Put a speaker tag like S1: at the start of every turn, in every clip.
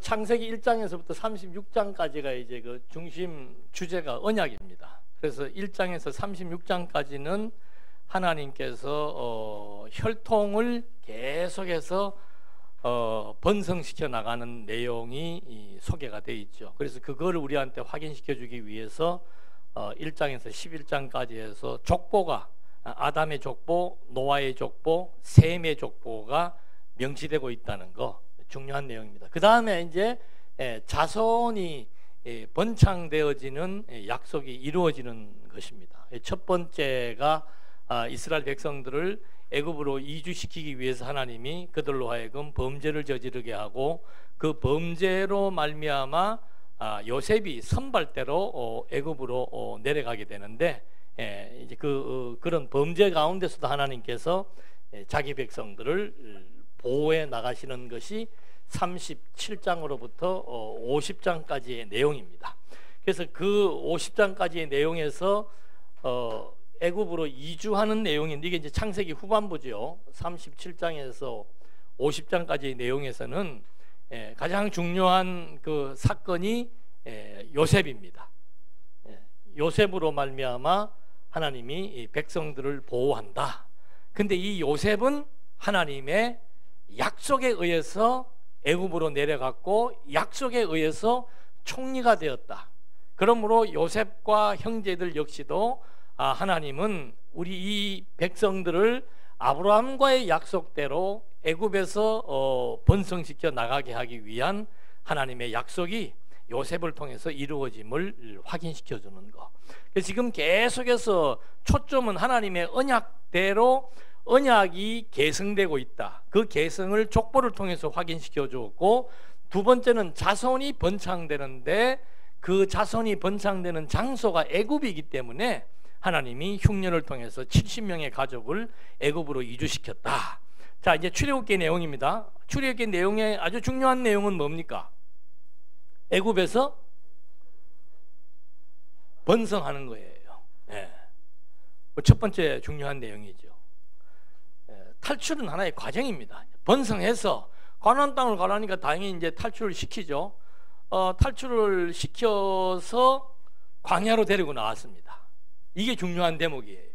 S1: 창세기 1장에서부터 36장까지가 이제 그 중심 주제가 언약입니다. 그래서 1장에서 36장까지는 하나님께서 혈통을 계속해서 번성시켜 나가는 내용이 소개가 되어 있죠. 그래서 그거를 우리한테 확인시켜 주기 위해서 1장에서 11장까지 해서 족보가 아담의 족보, 노아의 족보, 셈의 족보가 명시되고 있다는 거 중요한 내용입니다. 그 다음에 이제 자손이 번창되어지는 약속이 이루어지는 것입니다. 첫 번째가 이스라엘 백성들을 애굽으로 이주시키기 위해서 하나님이 그들로 하여금 범죄를 저지르게 하고 그 범죄로 말미암아 요셉이 선발대로 애굽으로 내려가게 되는데 이제 그런 범죄 가운데서도 하나님께서 자기 백성들을 보호해 나가시는 것이 37장으로부터 50장까지의 내용입니다. 그래서 그 50장까지의 내용에서 애굽으로 이주하는 내용인데 이게 이제 창세기 후반부죠. 37장에서 50장까지의 내용에서는 가장 중요한 그 사건이 요셉입니다. 요셉으로 말미암아 하나님이 백성들을 보호한다. 근데 이 요셉은 하나님의 약속에 의해서 애굽으로 내려갔고 약속에 의해서 총리가 되었다. 그러므로 요셉과 형제들 역시도 하나님은 우리 이 백성들을 아브라함과의 약속대로 애굽에서 번성시켜 나가게 하기 위한 하나님의 약속이 요셉을 통해서 이루어짐을 확인시켜 주는 거. 그래서 지금 계속해서 초점은 하나님의 언약대로 언약이 계승되고 있다. 그 계승을 족보를 통해서 확인시켜 주었고, 두 번째는 자손이 번창되는데 그 자손이 번창되는 장소가 애굽이기 때문에 하나님이 흉년을 통해서 70명의 가족을 애굽으로 이주시켰다. 자, 이제 출애굽기 내용입니다. 출애굽기 내용의 아주 중요한 내용은 뭡니까? 애굽에서 번성하는 거예요. 첫 번째 중요한 내용이죠. 탈출은 하나의 과정입니다. 번성해서 가나안 땅을 가라니까 당연히 이제 탈출을 시키죠. 탈출을 시켜서 광야로 데리고 나왔습니다. 이게 중요한 대목이에요.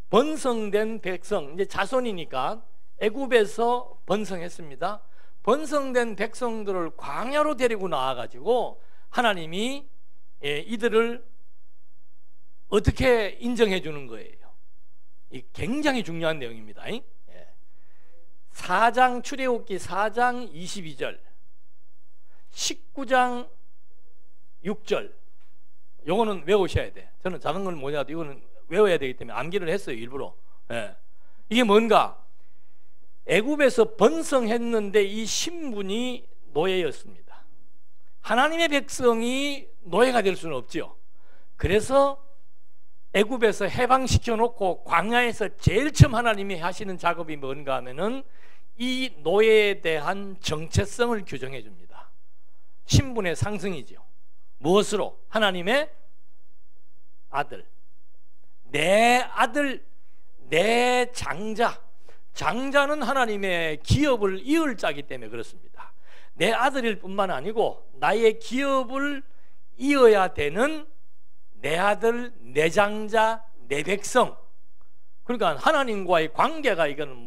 S1: 번성된 백성, 이제 자손이니까 애굽에서 번성했습니다. 번성된 백성들을 광야로 데리고 나와가지고 하나님이 이들을 어떻게 인정해 주는 거예요. 이 굉장히 중요한 내용입니다. 4장 출애굽기 4장 22절 19장 6절 요거는 외우셔야 돼. 저는 작은 걸 뭐냐도 이거는 외워야 되기 때문에 암기를 했어요. 일부러. 이게 뭔가 애굽에서 번성했는데 이 신분이 노예였습니다. 하나님의 백성이 노예가 될 수는 없죠. 그래서 애굽에서 해방시켜 놓고 광야에서 제일 처음 하나님이 하시는 작업이 뭔가 하면은 이 노예에 대한 정체성을 규정해 줍니다. 신분의 상승이죠. 무엇으로? 하나님의 아들, 내 아들, 내 장자. 장자는 하나님의 기업을 이을 자기 때문에 그렇습니다. 내 아들일 뿐만 아니고 나의 기업을 이어야 되는 내 아들, 내 장자, 내 백성. 그러니까 하나님과의 관계가 이거는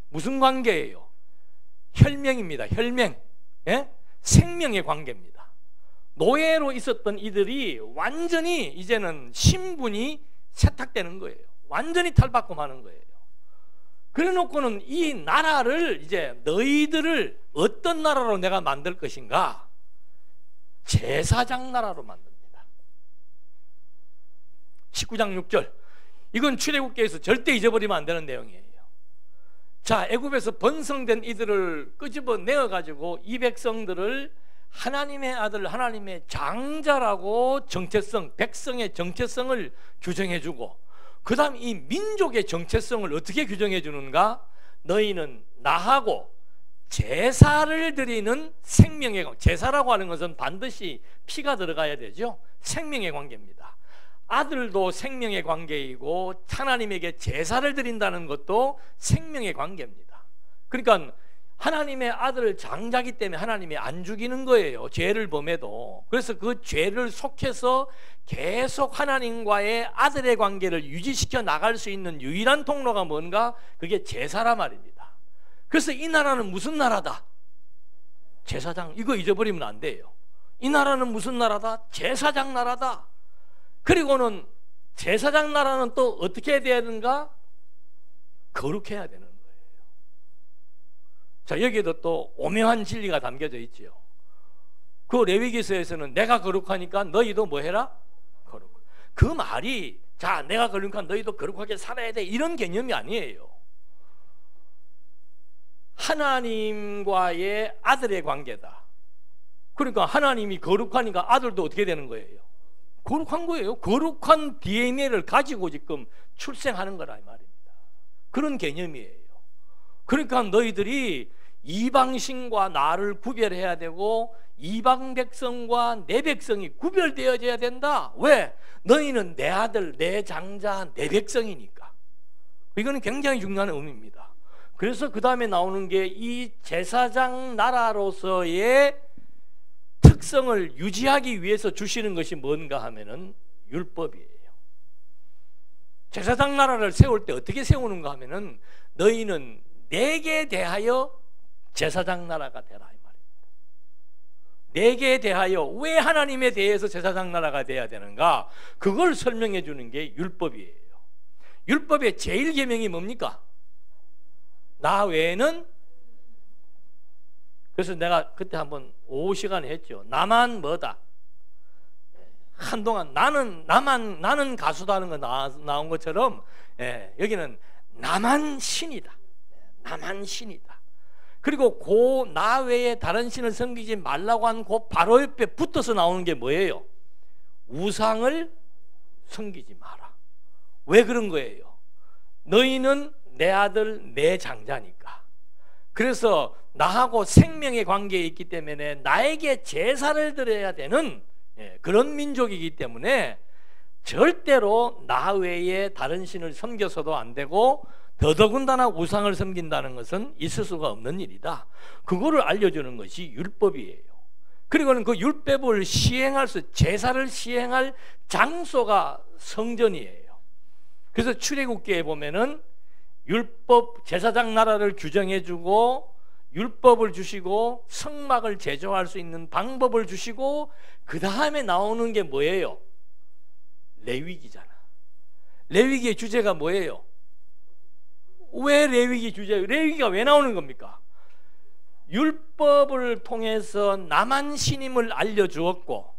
S1: 무슨 관계예요? 혈맹입니다. 혈맹. 생명의 관계입니다. 노예로 있었던 이들이 완전히 이제는 신분이 세탁되는 거예요. 완전히 탈바꿈하는 거예요. 그래 놓고는 이 나라를 이제 너희들을 어떤 나라로 내가 만들 것인가? 제사장 나라로 만듭니다. 19장 6절 이건 출애굽기에서 절대 잊어버리면 안 되는 내용이에요. 자, 애굽에서 번성된 이들을 끄집어내어 가지고 이 백성들을 하나님의 아들, 하나님의 장자라고 정체성, 백성의 정체성을 규정해 주고, 그 다음 이 민족의 정체성을 어떻게 규정해 주는가? 너희는 나하고 제사를 드리는 생명의 관계. 제사라고 하는 것은 반드시 피가 들어가야 되죠. 생명의 관계입니다. 아들도 생명의 관계이고 하나님에게 제사를 드린다는 것도 생명의 관계입니다. 그러니까 하나님의 아들 장자기 때문에 하나님이 안 죽이는 거예요. 죄를 범해도. 그래서 그 죄를 속해서 계속 하나님과의 아들의 관계를 유지시켜 나갈 수 있는 유일한 통로가 뭔가? 그게 제사라 말입니다. 그래서 이 나라는 무슨 나라다? 제사장. 이거 잊어버리면 안 돼요. 이 나라는 무슨 나라다? 제사장 나라다. 그리고는 제사장 나라는 또 어떻게 해야 되는가? 거룩해야 되는 거예요. 자, 여기에도 또 오묘한 진리가 담겨져 있지요. 그 레위기서에서는 내가 거룩하니까 너희도 뭐 해라? 거룩. 그 말이 자, 내가 거룩하니까 너희도 거룩하게 살아야 돼, 이런 개념이 아니에요. 하나님과의 아들의 관계다. 그러니까 하나님이 거룩하니까 아들도 어떻게 되는 거예요? 거룩한 거예요. 거룩한 DNA를 가지고 지금 출생하는 거라 이 말입니다. 그런 개념이에요. 그러니까 너희들이 이방신과 나를 구별해야 되고 이방 백성과 내 백성이 구별되어져야 된다. 왜? 너희는 내 아들, 내 장자, 내 백성이니까. 이거는 굉장히 중요한 의미입니다. 그래서 그 다음에 나오는 게 이 제사장 나라로서의 특성을 유지하기 위해서 주시는 것이 뭔가 하면은 율법이에요. 제사장 나라를 세울 때 어떻게 세우는가 하면은 너희는 내게 대하여 제사장 나라가 되라 이 말입니다. 내게 대하여, 왜 하나님에 대해서 제사장 나라가 돼야 되는가? 그걸 설명해 주는 게 율법이에요. 율법의 제일 계명이 뭡니까? 나 외에는. 그래서 내가 그때 한번 오후 시간에 했죠. 나만 뭐다? 한동안 나는 가수다는 거 나온 것처럼, 여기는 나만 신이다. 나만 신이다. 그리고 그 나 외에 다른 신을 섬기지 말라고 한 그 바로 옆에 붙어서 나오는 게 뭐예요? 우상을 섬기지 마라. 왜 그런 거예요? 너희는 내 아들, 내 장자니까. 그래서 나하고 생명의 관계에 있기 때문에 나에게 제사를 드려야 되는 그런 민족이기 때문에 절대로 나 외에 다른 신을 섬겨서도 안 되고, 더더군다나 우상을 섬긴다는 것은 있을 수가 없는 일이다. 그거를 알려주는 것이 율법이에요. 그리고는 그 율법을 시행할 제사를 시행할 장소가 성전이에요. 그래서 출애굽기에 보면은 율법, 제사장 나라를 규정해주고 율법을 주시고 성막을 제조할 수 있는 방법을 주시고, 그 다음에 나오는 게 뭐예요? 레위기잖아. 레위기의 주제가 뭐예요? 왜 레위기 주제예요? 레위기가 왜 나오는 겁니까? 율법을 통해서 나만 신임을 알려주었고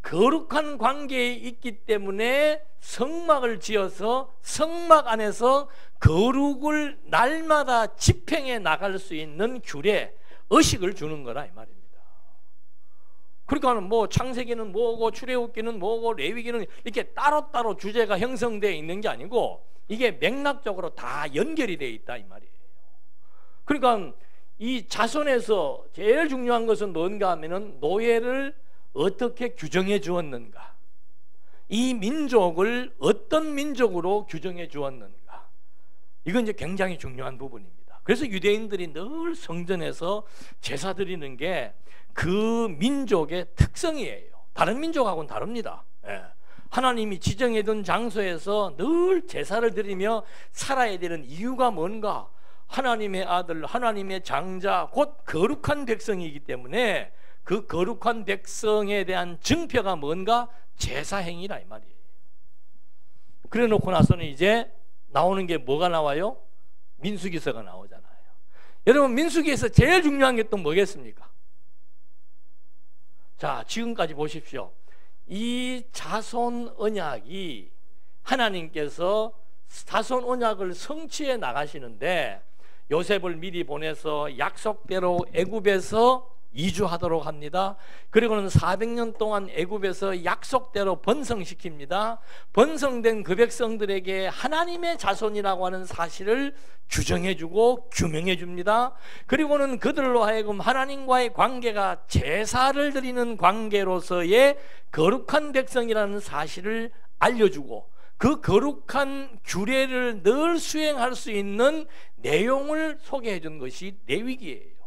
S1: 거룩한 관계에 있기 때문에 성막을 지어서 성막 안에서 거룩을 날마다 집행해 나갈 수 있는 규례, 의식을 주는 거라 이 말입니다. 그러니까 뭐 창세기는 뭐고 출애굽기는 뭐고 레위기는 이렇게 따로따로 주제가 형성되어 있는 게 아니고 이게 맥락적으로 다 연결이 되어 있다 이 말이에요. 그러니까 이 자손에서 제일 중요한 것은 뭔가 하면은 노예를 어떻게 규정해 주었는가, 이 민족을 어떤 민족으로 규정해 주었는가, 이건 이제 굉장히 중요한 부분입니다. 그래서 유대인들이 늘 성전에서 제사 드리는 게 그 민족의 특성이에요. 다른 민족하고는 다릅니다. 하나님이 지정해둔 장소에서 늘 제사를 드리며 살아야 되는 이유가 뭔가? 하나님의 아들, 하나님의 장자, 곧 거룩한 백성이기 때문에 그 거룩한 백성에 대한 증표가 뭔가? 제사행위라 이 말이에요. 그래 놓고 나서는 이제 나오는 게 뭐가 나와요? 민수기서가 나오잖아요. 여러분, 민수기에서 제일 중요한 게 또 뭐겠습니까? 자, 지금까지 보십시오. 이 자손 언약이 하나님께서 자손 언약을 성취해 나가시는데 요셉을 미리 보내서 약속대로 애굽에서 이주하도록 합니다. 그리고는 400년 동안 애굽에서 약속대로 번성시킵니다. 번성된 그 백성들에게 하나님의 자손이라고 하는 사실을 규정해주고 규명해줍니다. 그리고는 그들로 하여금 하나님과의 관계가 제사를 드리는 관계로서의 거룩한 백성이라는 사실을 알려주고 그 거룩한 규례를 늘 수행할 수 있는 내용을 소개해 준 것이 레위기예요.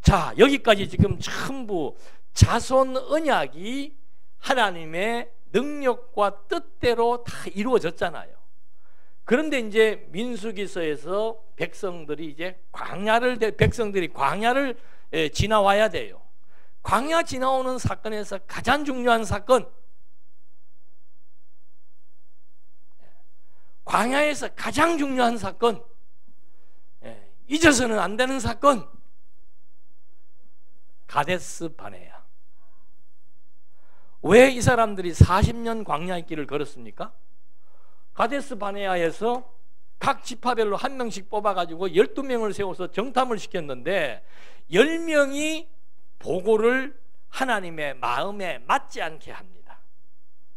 S1: 자, 여기까지 지금 전부 자손 언약이 하나님의 능력과 뜻대로 다 이루어졌잖아요. 그런데 이제 민수기서에서 백성들이 광야를 지나와야 돼요. 광야 지나오는 사건에서 가장 중요한 사건, 광야에서 가장 중요한 사건, 잊어서는 안 되는 사건, 가데스 바네아. 왜 이 사람들이 40년 광야의 길을 걸었습니까? 가데스 바네아에서 각 지파별로 한 명씩 뽑아가지고 12명을 세워서 정탐을 시켰는데 10명이 보고를 하나님의 마음에 맞지 않게 합니다.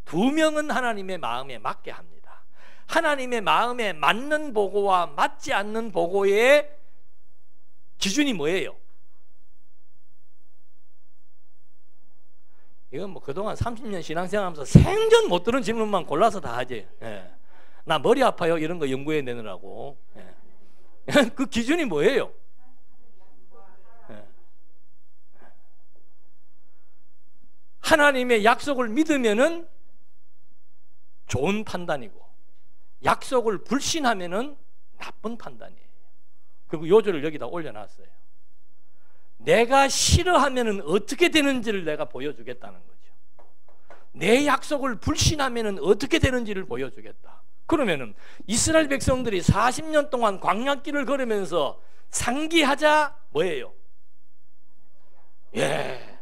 S1: 2명은 하나님의 마음에 맞게 합니다. 하나님의 마음에 맞는 보고와 맞지 않는 보고의 기준이 뭐예요? 이건 뭐 그동안 30년 신앙생활하면서 생전 못 들은 질문만 골라서 다 하지. 예. 나 머리 아파요 이런 거 연구해 내느라고. 예. 그 기준이 뭐예요? 예. 하나님의 약속을 믿으면은 좋은 판단이고 약속을 불신하면은 나쁜 판단이에요. 그리고 요절을 여기다 올려놨어요. 내가 싫어하면은 어떻게 되는지를 내가 보여주겠다는 거죠. 내 약속을 불신하면은 어떻게 되는지를 보여주겠다. 그러면은 이스라엘 백성들이 40년 동안 광야길을 걸으면서 상기하자 뭐예요? 예,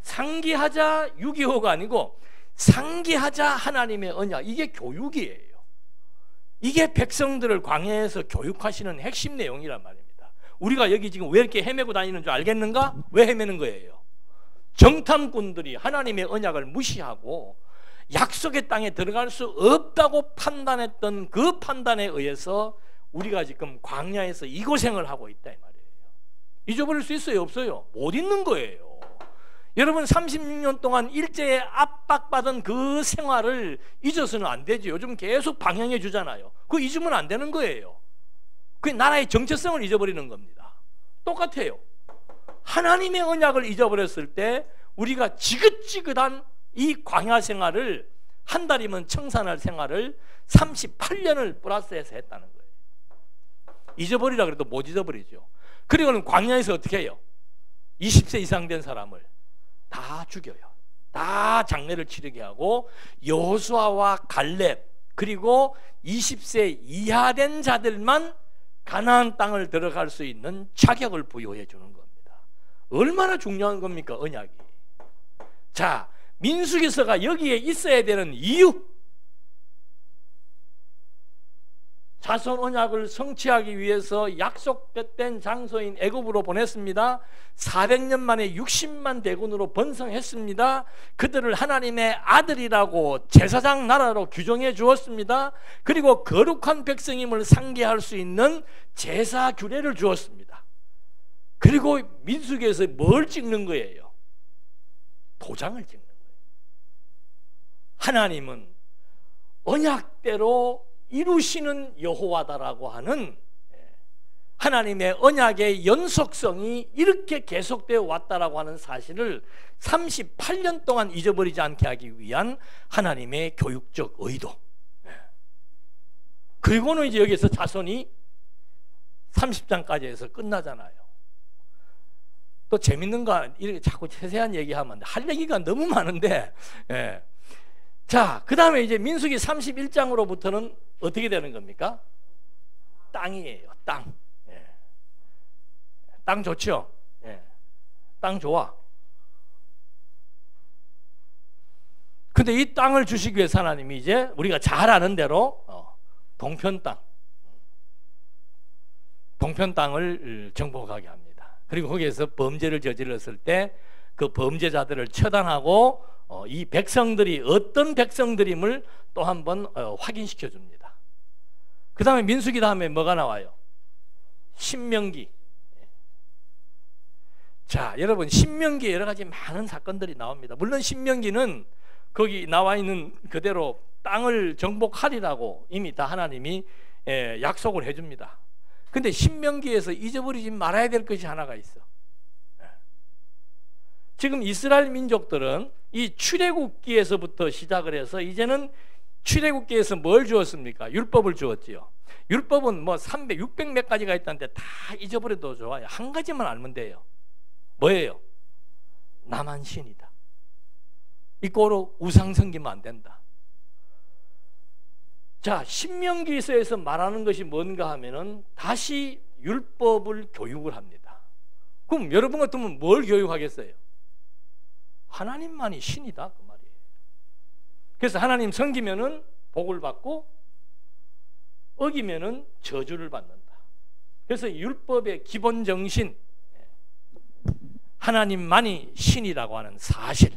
S1: 상기하자 6.25가 아니고 상기하자 하나님의 언약. 이게 교육이에요. 이게 백성들을 광야에서 교육하시는 핵심 내용이란 말입니다. 우리가 여기 지금 왜 이렇게 헤매고 다니는 줄 알겠는가? 왜 헤매는 거예요? 정탐꾼들이 하나님의 언약을 무시하고 약속의 땅에 들어갈 수 없다고 판단했던 그 판단에 의해서 우리가 지금 광야에서 이 고생을 하고 있다 이 말이에요. 잊어버릴 수 있어요? 없어요? 못 잊는 거예요. 여러분 36년 동안 일제에 압박받은 그 생활을 잊어서는 안 되죠. 요즘 계속 방향해 주잖아요. 그거 잊으면 안 되는 거예요. 그 나라의 정체성을 잊어버리는 겁니다. 똑같아요. 하나님의 언약을 잊어버렸을 때 우리가 지긋지긋한 이 광야 생활을 한 달이면 청산할 생활을 38년을 플러스해서 했다는 거예요. 잊어버리라 그래도 못 잊어버리죠. 그리고는 광야에서 어떻게 해요? 20세 이상 된 사람을 다 죽여요. 다 장례를 치르게 하고 여호수아와 갈렙 그리고 20세 이하 된 자들만 가나안 땅을 들어갈 수 있는 자격을 부여해 주는 겁니다. 얼마나 중요한 겁니까? 언약이. 자, 민수기서가 여기에 있어야 되는 이유, 자손 언약을 성취하기 위해서 약속된 장소인 애굽으로 보냈습니다. 400년 만에 60만 대군으로 번성했습니다. 그들을 하나님의 아들이라고 제사장 나라로 규정해 주었습니다. 그리고 거룩한 백성임을 상기할 수 있는 제사 규례를 주었습니다. 그리고 민수기에서 뭘 찍는 거예요? 도장을 찍는 거예요. 하나님은 언약대로 이루시는 여호와다라고 하는 하나님의 언약의 연속성이 이렇게 계속되어 왔다라고 하는 사실을 38년 동안 잊어버리지 않게 하기 위한 하나님의 교육적 의도. 그리고는 이제 여기서 자손이 30장까지 해서 끝나잖아요. 또 재밌는 거 이렇게 자꾸 세세한 얘기하면 할 얘기가 너무 많은데, 예. 자, 그 다음에 이제 민수기 31장으로부터는 어떻게 되는 겁니까? 땅이에요. 땅. 예. 땅 좋죠? 예. 땅 좋아. 근데 이 땅을 주시기 위해서 하나님이 이제 우리가 잘 아는 대로 동편 땅을 정복하게 합니다. 그리고 거기에서 범죄를 저질렀을 때 그 범죄자들을 처단하고 이 백성들이 어떤 백성들임을 또 한 번 확인시켜 줍니다. 그 다음에 민수기 다음에 뭐가 나와요? 신명기. 자, 여러분 신명기에 여러 가지 많은 사건들이 나옵니다. 물론 신명기는 거기 나와 있는 그대로 땅을 정복하리라고 이미 다 하나님이 약속을 해줍니다. 근데 신명기에서 잊어버리지 말아야 될 것이 하나가 있어. 지금 이스라엘 민족들은 이 출애굽기에서부터 시작을 해서 이제는 출애굽기에서 뭘 주었습니까? 율법을 주었지요. 율법은 뭐 300, 600 몇 가지가 있다는데 다 잊어버려도 좋아요. 한 가지만 알면 돼요. 뭐예요? 나만 신이다. 이 꼴로 우상 섬기면 안 된다. 자, 신명기서에서 말하는 것이 뭔가 하면은 다시 율법을 교육을 합니다. 그럼 여러분 같으면 뭘 교육하겠어요? 하나님만이 신이다 그 말이에요. 그래서 하나님 섬기면은 복을 받고 어기면은 저주를 받는다. 그래서 율법의 기본 정신, 하나님만이 신이라고 하는 사실,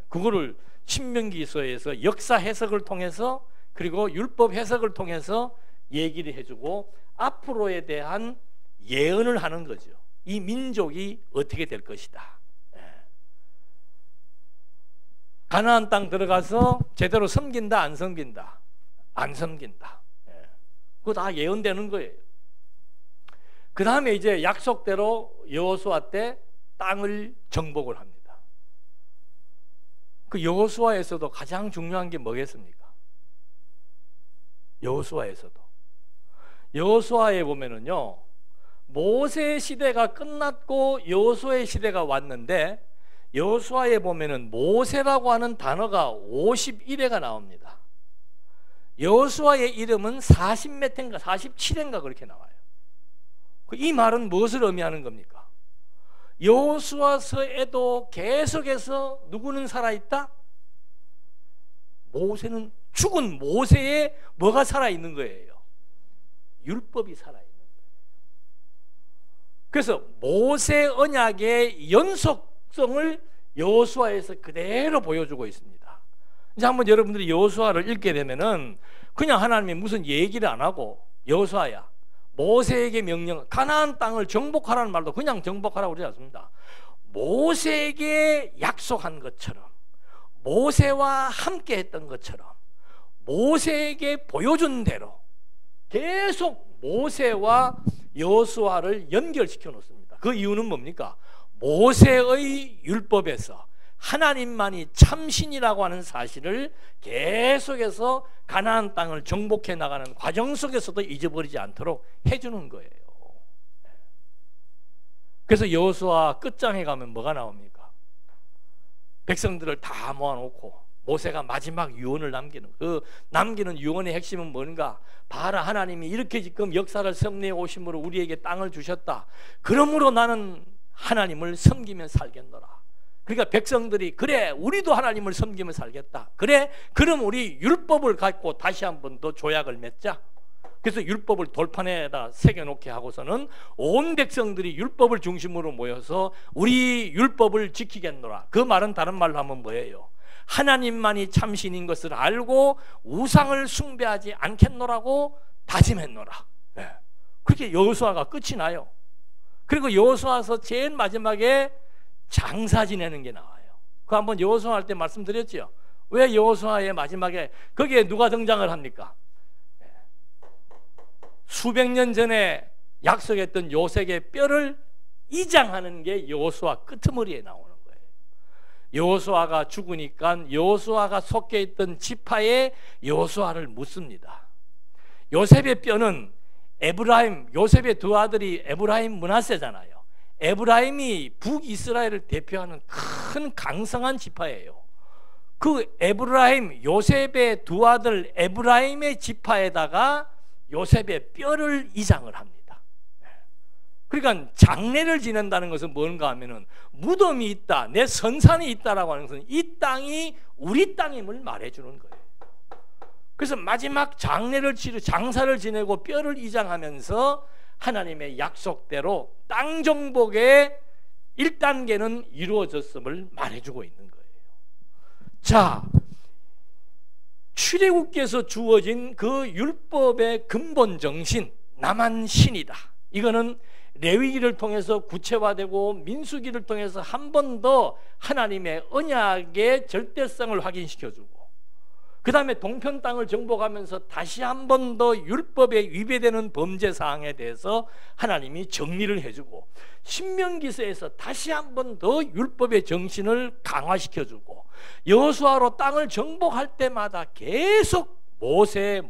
S1: 그거를 신명기서에서 역사 해석을 통해서 그리고 율법 해석을 통해서 얘기를 해주고 앞으로에 대한 예언을 하는 거죠. 이 민족이 어떻게 될 것이다. 가나안 땅 들어가서 제대로 섬긴다 안 섬긴다? 안 섬긴다. 그거 다 예언되는 거예요. 그 다음에 이제 약속대로 여호수아 때 땅을 정복을 합니다. 그 여호수아에서도 가장 중요한 게 뭐겠습니까? 여호수아에서도 여호수아에 보면은요, 모세 시대가 끝났고 여호수아의 시대가 왔는데 여호수아에 보면은 모세라고 하는 단어가 51회가 나옵니다. 여호수아의 이름은 40몇 회인가 47회인가 그렇게 나와요. 이 말은 무엇을 의미하는 겁니까? 여호수아서에도 계속해서 누구는 살아있다? 모세는 죽은 모세에 뭐가 살아있는 거예요? 율법이 살아있는 거예요. 그래서 모세 언약의 연속성을 여호수아에서 그대로 보여주고 있습니다. 이제 한번 여러분들이 여호수아를 읽게 되면은 그냥 하나님이 무슨 얘기를 안 하고 여호수아야 모세에게 명령, 가나안 땅을 정복하라는 말도 그냥 정복하라고 그러지 않습니다. 모세에게 약속한 것처럼, 모세와 함께 했던 것처럼, 모세에게 보여준 대로 계속 모세와 여호수아를 연결시켜 놓습니다. 그 이유는 뭡니까? 모세의 율법에서 하나님만이 참신이라고 하는 사실을 계속해서 가나안 땅을 정복해 나가는 과정 속에서도 잊어버리지 않도록 해주는 거예요. 그래서 여호수아 끝장에 가면 뭐가 나옵니까? 백성들을 다 모아놓고 모세가 마지막 유언을 남기는, 그 남기는 유언의 핵심은 뭔가? 봐라, 하나님이 이렇게 지금 역사를 섭리해 오심으로 우리에게 땅을 주셨다. 그러므로 나는 하나님을 섬기며 살겠노라. 그러니까 백성들이 그래 우리도 하나님을 섬기며 살겠다. 그래 그럼 우리 율법을 갖고 다시 한 번 더 조약을 맺자. 그래서 율법을 돌판에다 새겨놓게 하고서는 온 백성들이 율법을 중심으로 모여서 우리 율법을 지키겠노라. 그 말은 다른 말로 하면 뭐예요? 하나님만이 참신인 것을 알고 우상을 숭배하지 않겠노라고 다짐했노라. 네. 그렇게 여호수아가 끝이 나요. 그리고 여호수아서 제일 마지막에 장사 지내는 게 나와요. 그 한번 여호수아 할 때 말씀드렸죠. 왜 여호수아의 마지막에 거기에 누가 등장을 합니까? 수백 년 전에 약속했던 요셉의 뼈를 이장하는 게 여호수아 끄트머리에 나오는 거예요. 여호수아가 죽으니까 여호수아가 속해 있던 지파에 여호수아를 묻습니다. 요셉의 뼈는 에브라임, 요셉의 두 아들이 에브라임 므낫세잖아요. 에브라임이 북이스라엘을 대표하는 큰 강성한 지파예요. 그 에브라임, 요셉의 두 아들 에브라임의 지파에다가 요셉의 뼈를 이장을 합니다. 그러니까 장례를 지낸다는 것은 뭔가 하면은 무덤이 있다, 내 선산이 있다라고 하는 것은 이 땅이 우리 땅임을 말해주는 거예요. 그래서 마지막 장사를 지내고 뼈를 이장하면서 하나님의 약속대로 땅 정복의 1단계는 이루어졌음을 말해주고 있는 거예요. 자, 출애굽기에서 주어진 그 율법의 근본 정신, 나만 신이다. 이거는 레위기를 통해서 구체화되고 민수기를 통해서 한 번 더 하나님의 언약의 절대성을 확인시켜주고, 그 다음에 동편 땅을 정복하면서 다시 한 번 더 율법에 위배되는 범죄 사항에 대해서 하나님이 정리를 해주고, 신명기서에서 다시 한 번 더 율법의 정신을 강화시켜주고, 여호수아로 땅을 정복할 때마다 계속 모세를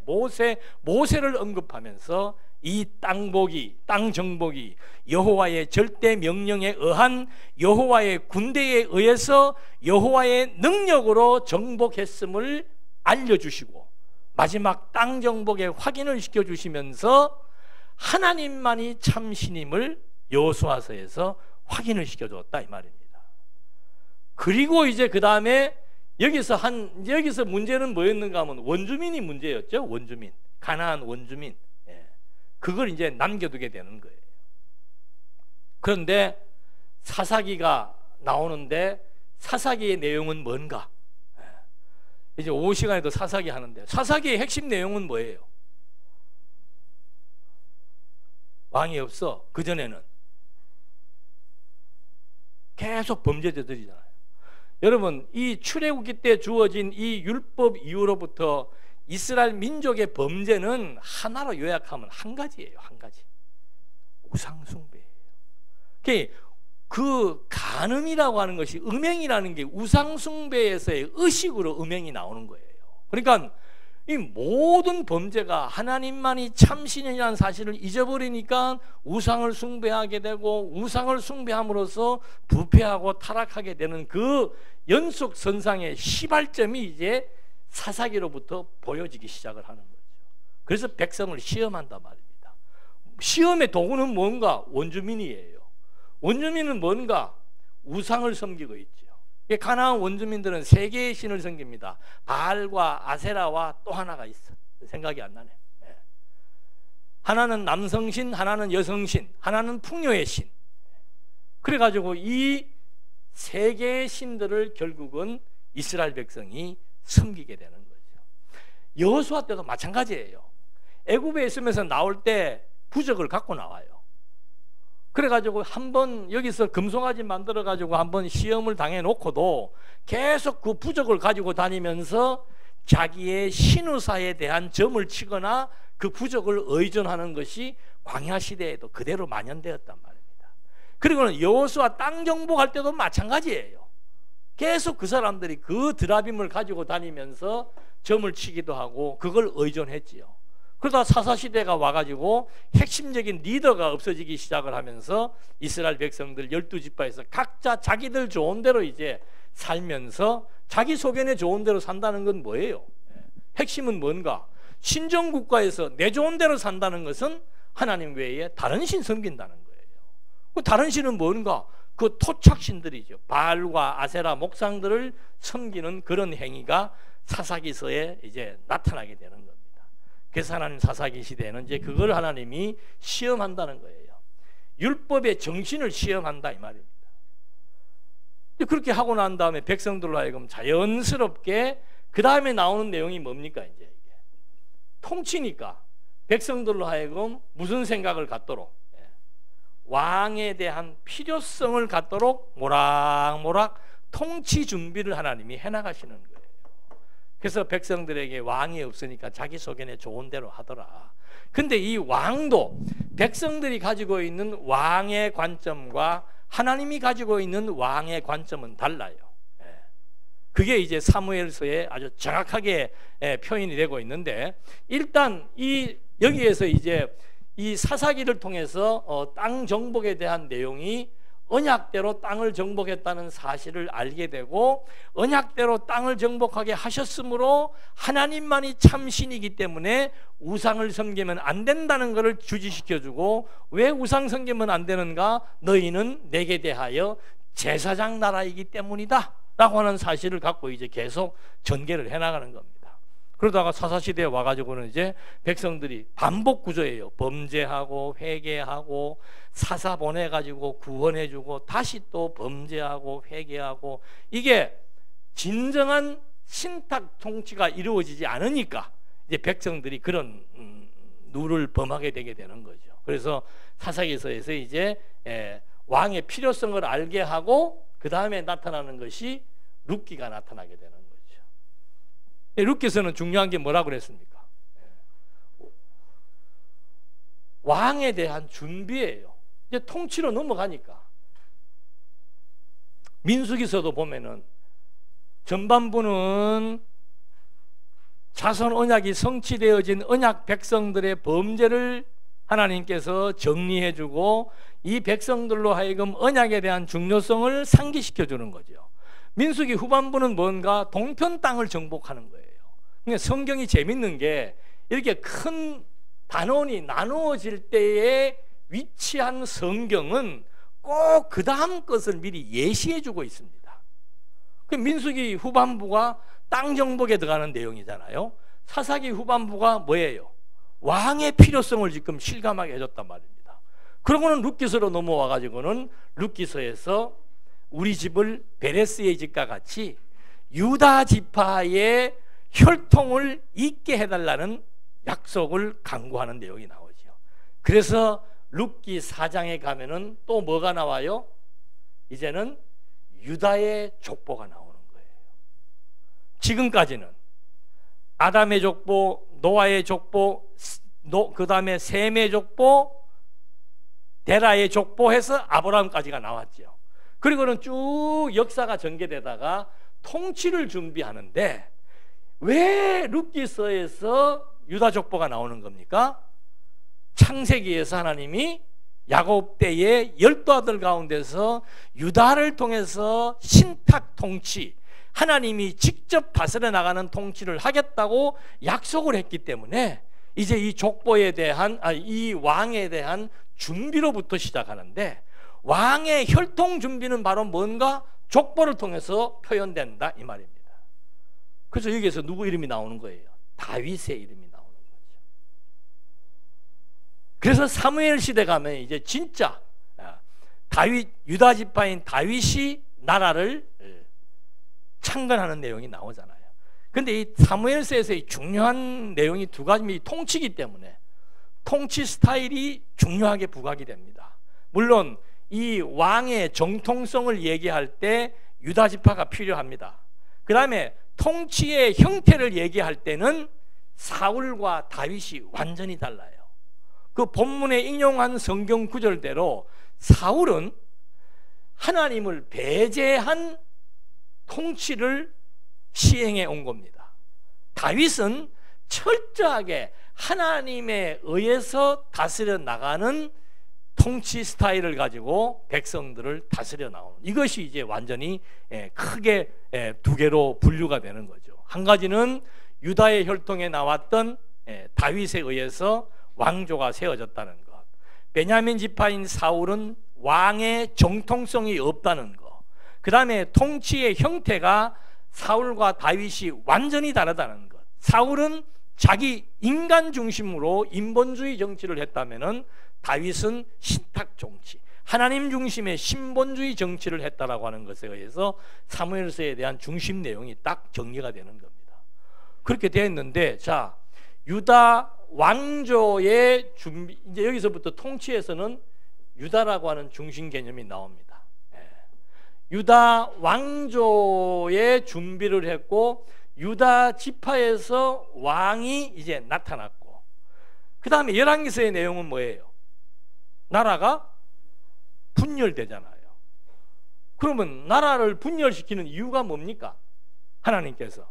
S1: 언급하면서 이 땅 정복이 여호와의 절대 명령에 의한 여호와의 군대에 의해서 여호와의 능력으로 정복했음을 알려주시고, 마지막 땅 정복의 확인을 시켜주시면서 하나님만이 참신임을 여호수아서에서 확인을 시켜줬다 이 말입니다. 그리고 이제 그 다음에 여기서 문제는 뭐였는가 하면 원주민이 문제였죠. 원주민, 가나안 원주민, 그걸 이제 남겨두게 되는 거예요. 그런데 사사기가 나오는데 사사기의 내용은 뭔가? 이제 오후 시간에도 사사기 하는데, 사사기의 핵심 내용은 뭐예요? 왕이 없어. 그전에는 계속 범죄자들이잖아요. 여러분, 이 출애굽기 때 주어진 이 율법 이후로부터 이스라엘 민족의 범죄는 하나로 요약하면 한 가지예요. 한 가지. 우상숭배예요. 그 간음이라고 하는 것이, 음행이라는 게 우상숭배에서의 의식으로 음행이 나오는 거예요. 그러니까 이 모든 범죄가 하나님만이 참신이라는 사실을 잊어버리니까 우상을 숭배하게 되고, 우상을 숭배함으로써 부패하고 타락하게 되는 그 연속선상의 시발점이 이제 사사기로부터 보여지기 시작을 하는 거죠. 그래서 백성을 시험한단 말입니다. 시험의 도구는 뭔가? 원주민이에요. 원주민은 뭔가? 우상을 섬기고 있죠. 가나안 원주민들은 세 개의 신을 섬깁니다. 바알과 아세라와 또 하나가 있어. 생각이 안 나네. 하나는 남성신, 하나는 여성신, 하나는 풍요의 신. 그래가지고 이 세 개의 신들을 결국은 이스라엘 백성이 섬기게 되는 거죠. 여호수아 때도 마찬가지예요. 애굽에 있으면서 나올 때 부적을 갖고 나와요. 그래가지고 한번 여기서 금송아지 만들어가지고 한번 시험을 당해놓고도 계속 그 부적을 가지고 다니면서 자기의 신우사에 대한 점을 치거나 그 부적을 의존하는 것이 광야 시대에도 그대로 만연되었단 말입니다. 그리고는 여호수아 땅 정복할 때도 마찬가지예요. 계속 그 사람들이 그 드라빔을 가지고 다니면서 점을 치기도 하고 그걸 의존했지요. 그러다 사사시대가 와가지고 핵심적인 리더가 없어지기 시작을 하면서 이스라엘 백성들 12지파에서 각자 자기들 좋은 대로 이제 살면서 자기 소견에 좋은 대로 산다는 건 뭐예요? 핵심은 뭔가? 신정국가에서 내 좋은 대로 산다는 것은 하나님 외에 다른 신 섬긴다는 거예요. 그 다른 신은 뭔가? 그 토착신들이죠. 바알과 아세라 목상들을 섬기는 그런 행위가 사사기서에 이제 나타나게 되는 겁니다. 그래서 하나님 사사기 시대에는 이제 그걸 하나님이 시험한다는 거예요. 율법의 정신을 시험한다 이 말입니다. 그렇게 하고 난 다음에 백성들로 하여금 자연스럽게 그 다음에 나오는 내용이 뭡니까? 이제 이게 통치니까 백성들로 하여금 무슨 생각을 갖도록, 왕에 대한 필요성을 갖도록 모락모락 통치 준비를 하나님이 해나가시는 거예요. 그래서 백성들에게 왕이 없으니까 자기 소견에 좋은 대로 하더라. 근데 이 왕도 백성들이 가지고 있는 왕의 관점과 하나님이 가지고 있는 왕의 관점은 달라요. 그게 이제 사무엘서에 아주 정확하게 표현이 되고 있는데, 일단 여기에서 이제 이 사사기를 통해서 땅 정복에 대한 내용이 언약대로 땅을 정복했다는 사실을 알게 되고, 언약대로 땅을 정복하게 하셨으므로 하나님만이 참신이기 때문에 우상을 섬기면 안 된다는 것을 주지시켜주고, 왜 우상 섬기면 안 되는가? 너희는 내게 대하여 제사장 나라이기 때문이다 라고 하는 사실을 갖고 이제 계속 전개를 해나가는 겁니다. 그러다가 사사시대에 와가지고는 이제 백성들이 반복 구조예요. 범죄하고 회개하고 사사 보내가지고 구원해주고 다시 또 범죄하고 회개하고, 이게 진정한 신탁 통치가 이루어지지 않으니까 이제 백성들이 그런 누를 범하게 되게 되는 거죠. 그래서 사사기서에서 이제 왕의 필요성을 알게 하고 그 다음에 나타나는 것이 룻기가 나타나게 되는 거죠. 룻기서는 중요한 게 뭐라고 그랬습니까? 왕에 대한 준비예요. 이제 통치로 넘어가니까. 민수기서도 보면은 전반부는 자손 언약이 성취되어진 언약 백성들의 범죄를 하나님께서 정리해주고 이 백성들로 하여금 언약에 대한 중요성을 상기시켜주는 거죠. 민수기 후반부는 뭔가 동편 땅을 정복하는 거예요. 그러니까 성경이 재밌는 게 이렇게 큰 단원이 나누어질 때에 위치한 성경은 꼭 그 다음 것을 미리 예시해주고 있습니다. 그 민수기 후반부가 땅 정복에 들어가는 내용이잖아요. 사사기 후반부가 뭐예요? 왕의 필요성을 지금 실감하게 해줬단 말입니다. 그러고는 룻기서로 넘어와 가지고는 룻기서에서 우리 집을 베레스의 집과 같이 유다 지파의 혈통을 잇게 해달라는 약속을 강구하는 내용이 나오죠. 그래서 룻기 4장에 가면은 또 뭐가 나와요? 이제는 유다의 족보가 나오는 거예요. 지금까지는 아담의 족보, 노아의 족보, 그 다음에 셈의 족보, 데라의 족보 해서 아브라함까지가 나왔죠. 그리고는 쭉 역사가 전개되다가 통치를 준비하는데 왜 룻기서에서 유다 족보가 나오는 겁니까? 창세기에서 하나님이 야곱 때의 12아들 가운데서 유다를 통해서 신탁 통치, 하나님이 직접 다스려 나가는 통치를 하겠다고 약속을 했기 때문에 이제 이 족보에 대한 이 왕에 대한 준비로부터 시작하는데 왕의 혈통 준비는 바로 뭔가 족보를 통해서 표현된다 이 말입니다. 그래서 여기에서 누구 이름이 나오는 거예요? 다윗의 이름이 나오는 거죠. 그래서 사무엘 시대 가면 이제 진짜 다윗 유다 지파인 다윗이 나라를 창건하는 내용이 나오잖아요. 근데 이 사무엘서에서의 중요한 내용이 두 가지, 통치기 때문에 통치 스타일이 중요하게 부각이 됩니다. 물론 이 왕의 정통성을 얘기할 때 유다 지파가 필요합니다. 그 다음에 통치의 형태를 얘기할 때는 사울과 다윗이 완전히 달라요. 그 본문에 인용한 성경 구절대로 사울은 하나님을 배제한 통치를 시행해 온 겁니다. 다윗은 철저하게 하나님에 의해서 다스려 나가는 통치 스타일을 가지고 백성들을 다스려 나오는, 이것이 이제 완전히 크게 두 개로 분류가 되는 거죠. 한 가지는 유다의 혈통에 나왔던 다윗에 의해서 왕조가 세워졌다는 것, 베냐민 지파인 사울은 왕의 정통성이 없다는 것, 그 다음에 통치의 형태가 사울과 다윗이 완전히 다르다는 것. 사울은 자기 인간 중심으로 인본주의 정치를 했다면은 다윗은 신탁 정치, 하나님 중심의 신본주의 정치를 했다라고 하는 것에 의해서 사무엘서에 대한 중심 내용이 딱 정리가 되는 겁니다. 그렇게 되었는데, 자, 유다 왕조의 준비, 이제 여기서부터 통치에서는 유다라고 하는 중심 개념이 나옵니다. 유다 왕조의 준비를 했고 유다 지파에서 왕이 이제 나타났고, 그 다음에 열왕기서의 내용은 뭐예요? 나라가 분열되잖아요. 그러면 나라를 분열시키는 이유가 뭡니까? 하나님께서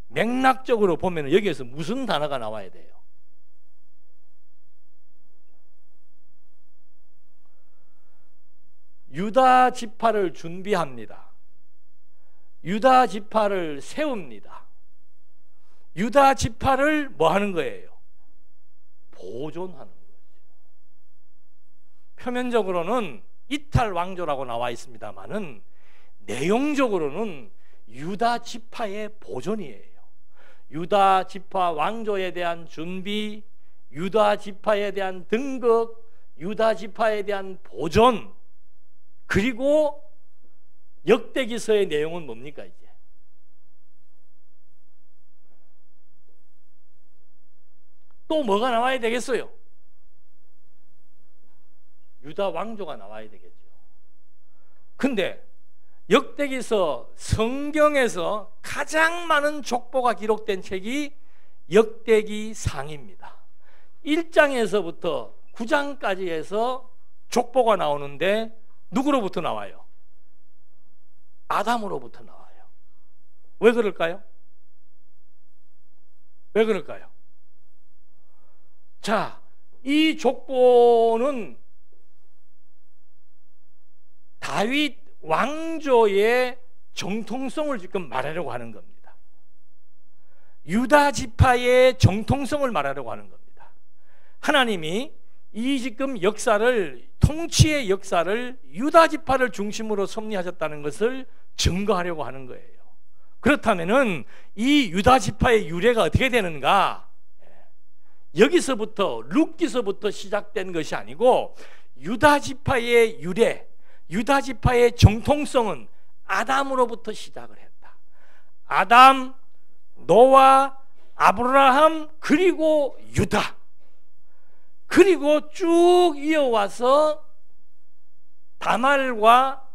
S1: 맥락적으로 보면 여기에서 무슨 단어가 나와야 돼요? 유다 지파를 준비합니다. 유다 지파를 세웁니다. 유다 지파를 뭐 하는 거예요? 보존하는 거죠. 표면적으로는 이탈 왕조라고 나와 있습니다만은 내용적으로는 유다 지파의 보존이에요. 유다 지파 왕조에 대한 준비, 유다 지파에 대한 등극, 유다 지파에 대한 보존, 그리고 역대기서의 내용은 뭡니까 이제? 또 뭐가 나와야 되겠어요? 유다 왕조가 나와야 되겠죠. 근데 역대기서 성경에서 가장 많은 족보가 기록된 책이 역대기상입니다. 1장에서부터 9장까지 해서 족보가 나오는데 누구로부터 나와요? 아담으로부터 나와요. 왜 그럴까요? 왜 그럴까요? 자, 이 족보는 다윗 왕조의 정통성을 지금 말하려고 하는 겁니다. 유다 지파의 정통성을 말하려고 하는 겁니다. 하나님이 이 지금 역사를, 통치의 역사를 유다 지파를 중심으로 섭리하셨다는 것을 증거하려고 하는 거예요. 그렇다면은 이 유다 지파의 유래가 어떻게 되는가? 여기서부터, 룻기서부터 시작된 것이 아니고 유다 지파의 유래, 유다 지파의 정통성은 아담으로부터 시작을 했다. 아담, 노아, 아브라함, 그리고 유다, 그리고 쭉 이어와서 다말과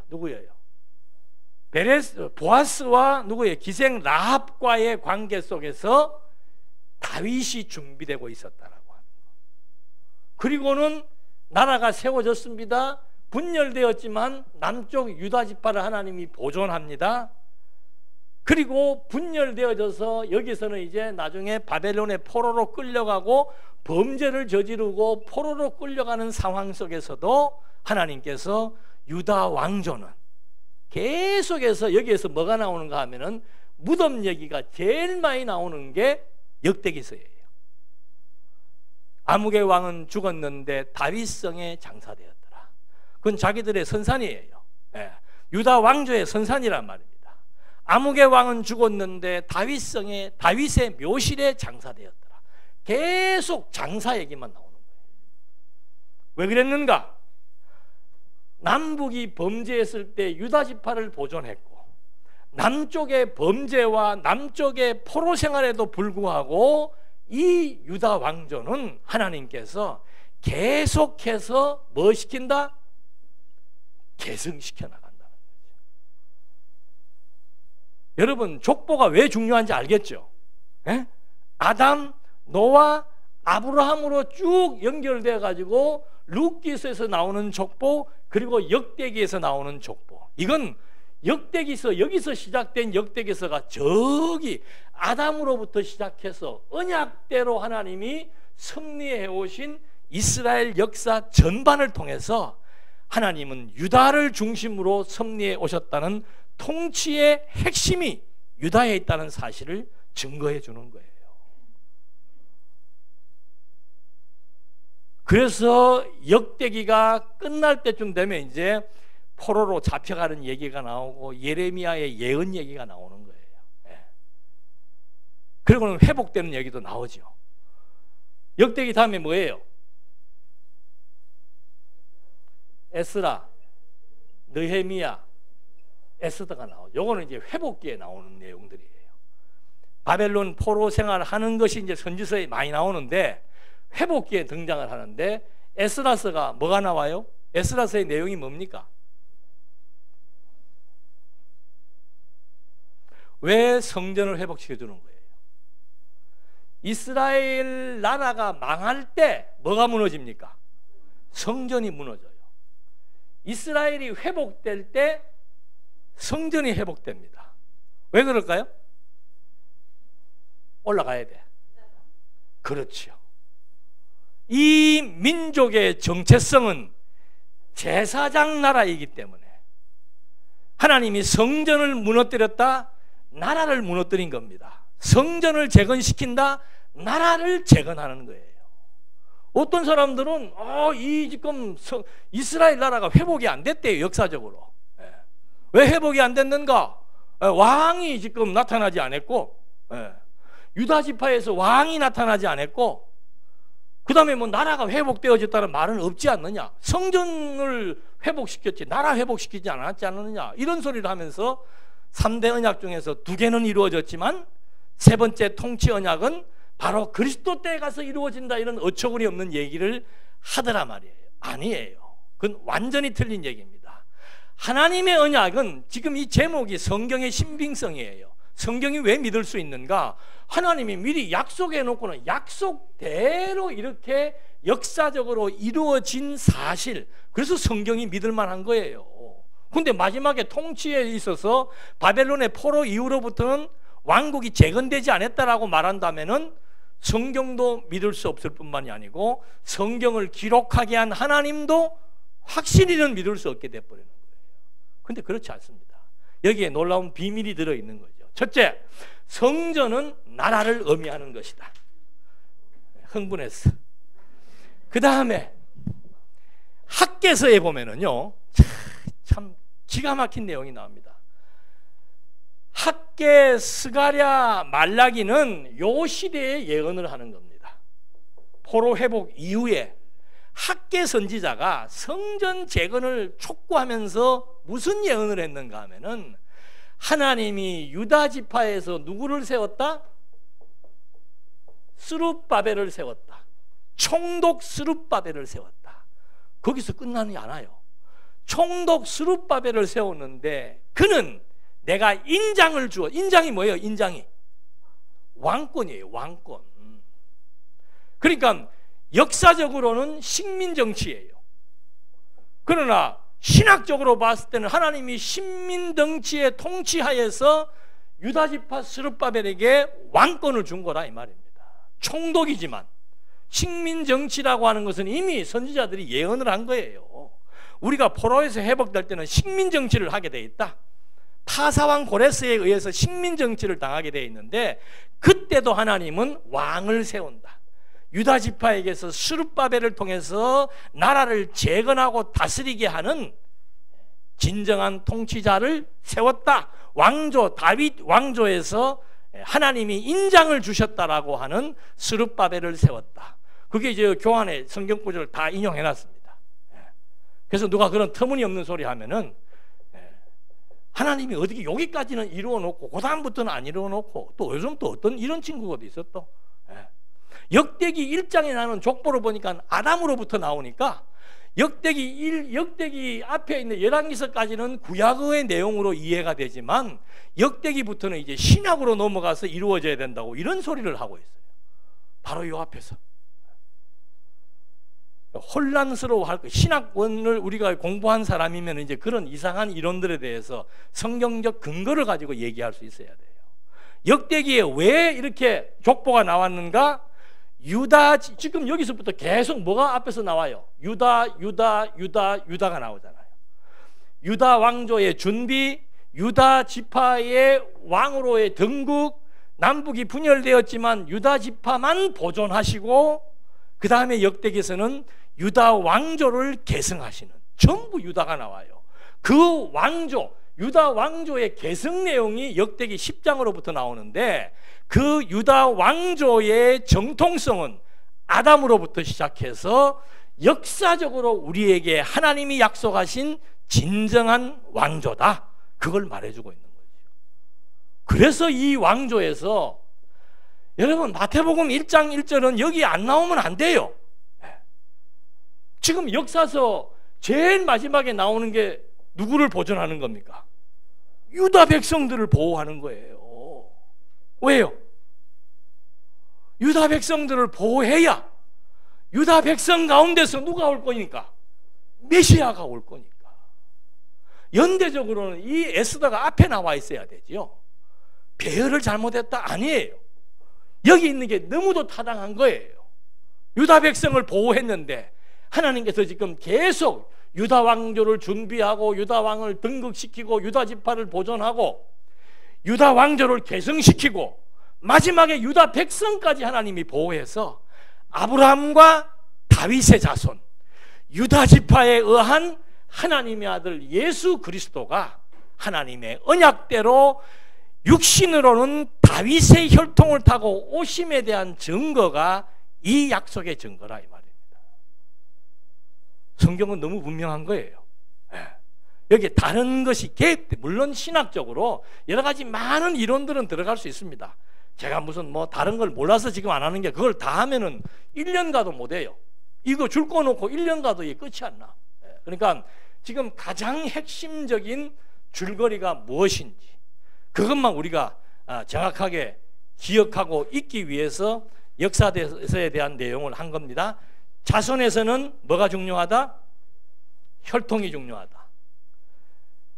S1: 누구예요? 보아스와 누구예요? 기생 라합과의 관계 속에서 다윗이 준비되고 있었다라고 하는 거. 그리고는 나라가 세워졌습니다. 분열되었지만 남쪽 유다 지파를 하나님이 보존합니다. 그리고 분열되어져서 여기서는 이제 나중에 바벨론의 포로로 끌려가고 범죄를 저지르고 포로로 끌려가는 상황 속에서도 하나님께서 유다 왕조는 계속해서, 여기에서 뭐가 나오는가 하면은 무덤 얘기가 제일 많이 나오는 게 역대기서예요. 아무개 왕은 죽었는데 다윗성에 장사되었더라. 그건 자기들의 선산이에요. 유다 왕조의 선산이란 말입니다. 아무개 왕은 죽었는데 다윗성에, 다윗의 묘실에 장사되었더라. 계속 장사 얘기만 나오는 거예요. 왜 그랬는가? 남북이 범죄했을 때 유다 지파를 보존했고, 남쪽의 범죄와 남쪽의 포로 생활에도 불구하고 이 유다 왕조는 하나님께서 계속해서 뭐 시킨다? 계승시켜 나간다는 거죠. 여러분, 족보가 왜 중요한지 알겠죠? 아담, 노아, 아브라함으로 쭉 연결되어 가지고 룻기서에서 나오는 족보, 그리고 역대기에서 나오는 족보, 이건 역대기서, 여기서 시작된 역대기서가 저기 아담으로부터 시작해서 언약대로 하나님이 섭리해 오신 이스라엘 역사 전반을 통해서 하나님은 유다를 중심으로 섭리해 오셨다는 통치의 핵심이 유다에 있다는 사실을 증거해 주는 거예요. 그래서 역대기가 끝날 때쯤 되면 이제 포로로 잡혀가는 얘기가 나오고 예레미야의 예언 얘기가 나오는 거예요. 그리고는 회복되는 얘기도 나오죠. 역대기 다음에 뭐예요? 에스라, 느헤미야, 에스더가 나오죠. 요거는 이제 회복기에 나오는 내용들이에요. 바벨론 포로 생활을 하는 것이 이제 선지서에 많이 나오는데 회복기에 등장을 하는데, 에스라서가 뭐가 나와요? 에스라서의 내용이 뭡니까? 왜 성전을 회복시켜 주는 거예요? 이스라엘 나라가 망할 때 뭐가 무너집니까? 성전이 무너져요. 이스라엘이 회복될 때 성전이 회복됩니다. 왜 그럴까요? 올라가야 돼. 그렇죠. 이 민족의 정체성은 제사장 나라이기 때문에 하나님이 성전을 무너뜨렸다, 나라를 무너뜨린 겁니다. 성전을 재건시킨다, 나라를 재건하는 거예요. 어떤 사람들은 이 지금 이스라엘 나라가 회복이 안 됐대요, 역사적으로. 왜 회복이 안 됐는가? 왕이 지금 나타나지 않았고, 유다 지파에서 왕이 나타나지 않았고, 그 다음에 뭐 나라가 회복되어졌다는 말은 없지 않느냐? 성전을 회복시켰지 나라 회복시키지 않았지 않느냐? 이런 소리를 하면서 3대 언약 중에서 2개는 이루어졌지만 세 번째 통치 언약은 바로 그리스도 때에 가서 이루어진다, 이런 어처구니 없는 얘기를 하더라 말이에요. 아니에요. 그건 완전히 틀린 얘기입니다. 하나님의 언약은 지금 이 제목이 성경의 신빙성이에요. 성경이 왜 믿을 수 있는가? 하나님이 미리 약속해 놓고는 약속대로 이렇게 역사적으로 이루어진 사실, 그래서 성경이 믿을 만한 거예요. 근데 마지막에 통치에 있어서 바벨론의 포로 이후로부터는 왕국이 재건되지 않았다라고 말한다면은 성경도 믿을 수 없을 뿐만이 아니고 성경을 기록하게 한 하나님도 확실히는 믿을 수 없게 돼버리는 거예요. 근데 그렇지 않습니다. 여기에 놀라운 비밀이 들어있는 거죠. 첫째, 성전은 나라를 의미하는 것이다. 흥분했어. 그 다음에 학개서에 보면은요, 참 기가 막힌 내용이 나옵니다. 학개, 스가랴, 말라기는 요 시대에 예언을 하는 겁니다. 포로 회복 이후에 학개 선지자가 성전 재건을 촉구하면서 무슨 예언을 했는가 하면은 하나님이 유다 지파에서 누구를 세웠다? 스룹바벨을 세웠다. 총독 스룹바벨을 세웠다. 거기서 끝나지 않아요. 총독 스룹바벨을 세웠는데 그는 내가 인장을 주어. 인장이 뭐예요? 인장이 왕권이에요. 왕권. 그러니까 역사적으로는 식민정치예요. 그러나 신학적으로 봤을 때는 하나님이 식민정치의 통치하에서 유다지파 스룹바벨에게 왕권을 준 거라 이 말입니다. 총독이지만 식민정치라고 하는 것은 이미 선지자들이 예언을 한 거예요. 우리가 포로에서 회복될 때는 식민정치를 하게 돼 있다. 파사왕 고레스에 의해서 식민정치를 당하게 돼 있는데 그때도 하나님은 왕을 세운다. 유다 지파에게서 스룹바벨을 통해서 나라를 재건하고 다스리게 하는 진정한 통치자를 세웠다. 왕조 다윗 왕조에서 하나님이 인장을 주셨다라고 하는 스룹바벨을 세웠다. 그게 이제 교환의 성경 구절을 다 인용해 놨습니다. 그래서 누가 그런 터무니없는 소리 하면은 하나님이 어떻게 여기까지는 이루어 놓고 그 다음부터는 안 이루어 놓고 또 요즘 또 어떤 이런 친구가 있어 또 역대기 1장에 나오는 족보를 보니까 아담으로부터 나오니까 역대기 앞에 있는 열왕기서까지는 구약의 내용으로 이해가 되지만 역대기부터는 이제 신약으로 넘어가서 이루어져야 된다고 이런 소리를 하고 있어요. 바로 이 앞에서 혼란스러워할 거. 신학원을 우리가 공부한 사람이면 이제 그런 이상한 이론들에 대해서 성경적 근거를 가지고 얘기할 수 있어야 돼요. 역대기에 왜 이렇게 족보가 나왔는가? 지금 여기서부터 계속 뭐가 앞에서 나와요? 유다가 나오잖아요. 유다 왕조의 준비, 유다 지파의 왕으로의 등극, 남북이 분열되었지만 유다 지파만 보존하시고 그 다음에 역대기에서는 유다 왕조를 계승하시는, 전부 유다가 나와요. 그 왕조, 유다 왕조의 계승 내용이 역대기 10장으로부터 나오는데 그 유다 왕조의 정통성은 아담으로부터 시작해서 역사적으로 우리에게 하나님이 약속하신 진정한 왕조다. 그걸 말해주고 있는 거죠. 그래서 이 왕조에서 여러분 마태복음 1장 1절은 여기 안 나오면 안 돼요. 지금 역사서 제일 마지막에 나오는 게 누구를 보존하는 겁니까? 유다 백성들을 보호하는 거예요. 왜요? 유다 백성들을 보호해야 유다 백성 가운데서 누가 올 거니까? 메시아가 올 거니까. 연대적으로는 이 에스더가 앞에 나와 있어야 되지요. 배열을 잘못했다? 아니에요. 여기 있는 게 너무도 타당한 거예요. 유다 백성을 보호했는데 하나님께서 지금 계속 유다 왕조를 준비하고 유다 왕을 등극시키고 유다 지파를 보존하고 유다 왕조를 계승시키고 마지막에 유다 백성까지 하나님이 보호해서 아브라함과 다윗의 자손 유다 지파에 의한 하나님의 아들 예수 그리스도가 하나님의 언약대로 육신으로는 다윗의 혈통을 타고 오심에 대한 증거가 이 약속의 증거라 이 말입니다. 성경은 너무 분명한 거예요. 여기에 다른 것이 개입돼. 물론 신학적으로 여러 가지 많은 이론들은 들어갈 수 있습니다. 제가 무슨 뭐 다른 걸 몰라서 지금 안 하는 게 그걸 다 하면은 1년 가도 못 해요. 이거 줄 거 놓고 1년 가도 이게 끝이 안 나. 그러니까 지금 가장 핵심적인 줄거리가 무엇인지 그것만 우리가 정확하게 기억하고 있기 위해서 역사서에 대한 내용을 한 겁니다. 자손에서는 뭐가 중요하다? 혈통이 중요하다.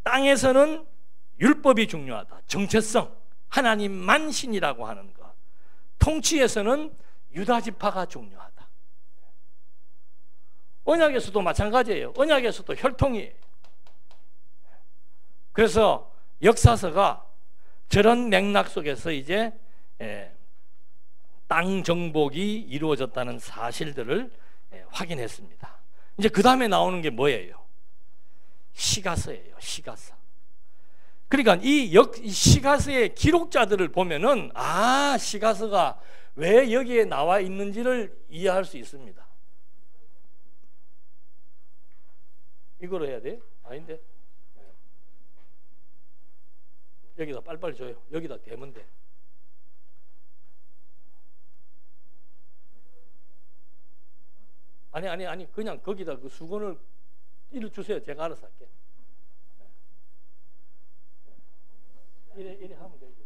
S1: 땅에서는 율법이 중요하다. 정체성, 하나님만 신이라고 하는 것. 통치에서는 유다지파가 중요하다. 언약에서도 마찬가지예요. 언약에서도 혈통이에요. 그래서 역사서가 저런 맥락 속에서 이제 땅 정복이 이루어졌다는 사실들을 확인했습니다. 이제 그 다음에 나오는 게 뭐예요? 시가서예요. 시가서. 그러니까 이 시가서의 기록자들을 보면은 시가서가 왜 여기에 나와 있는지를 이해할 수 있습니다. 이거로 해야 돼? 아닌데? 여기다 빨리빨리 줘요. 여기다 대면 돼. 아니 그냥 거기다 그 수건을 이를 주세요. 제가 알아서 할게. 이래 하면 되죠.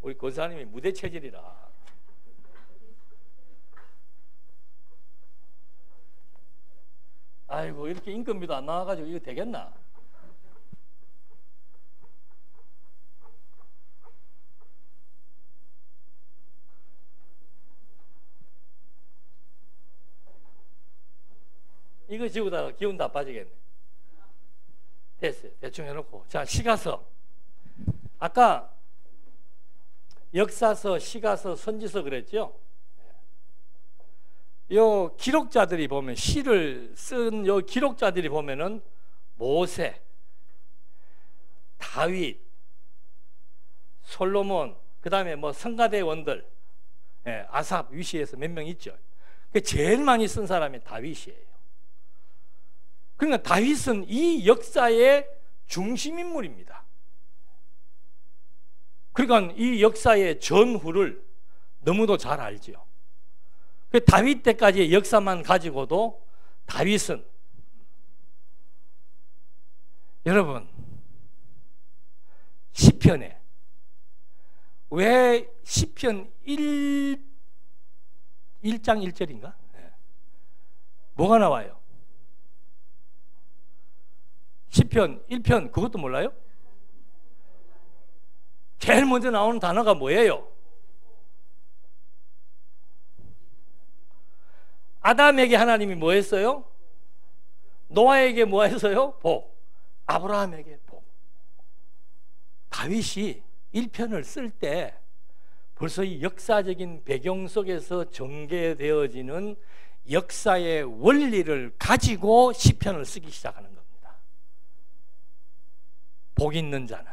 S1: 우리 권사님이 무대 체질이라. 아이고 이렇게 인건비도 안 나와가지고 이거 되겠나? 이거 지우다가 기운 다 빠지겠네. 됐어요. 대충 해놓고. 자, 시가서. 아까 역사서, 시가서, 선지서 그랬죠? 요 기록자들이 보면, 시를 쓴 요 기록자들이 보면은 모세, 다윗, 솔로몬, 그 다음에 뭐 성가대원들, 아삽, 위시에서 몇 명 있죠. 제일 많이 쓴 사람이 다윗이에요. 그러니까 다윗은 이 역사의 중심인물입니다. 그러니까 이 역사의 전후를 너무도 잘 알죠. 다윗 때까지의 역사만 가지고도 다윗은 여러분 시편에 왜 시편 1장 1절인가? 뭐가 나와요? 시편 1편 그것도 몰라요? 제일 먼저 나오는 단어가 뭐예요? 아담에게 하나님이 뭐 했어요? 노아에게 뭐 했어요? 복. 아브라함에게 복. 다윗이 1편을 쓸 때 벌써 이 역사적인 배경 속에서 전개되어지는 역사의 원리를 가지고 시편을 쓰기 시작하는 겁니다. 복 있는 자는,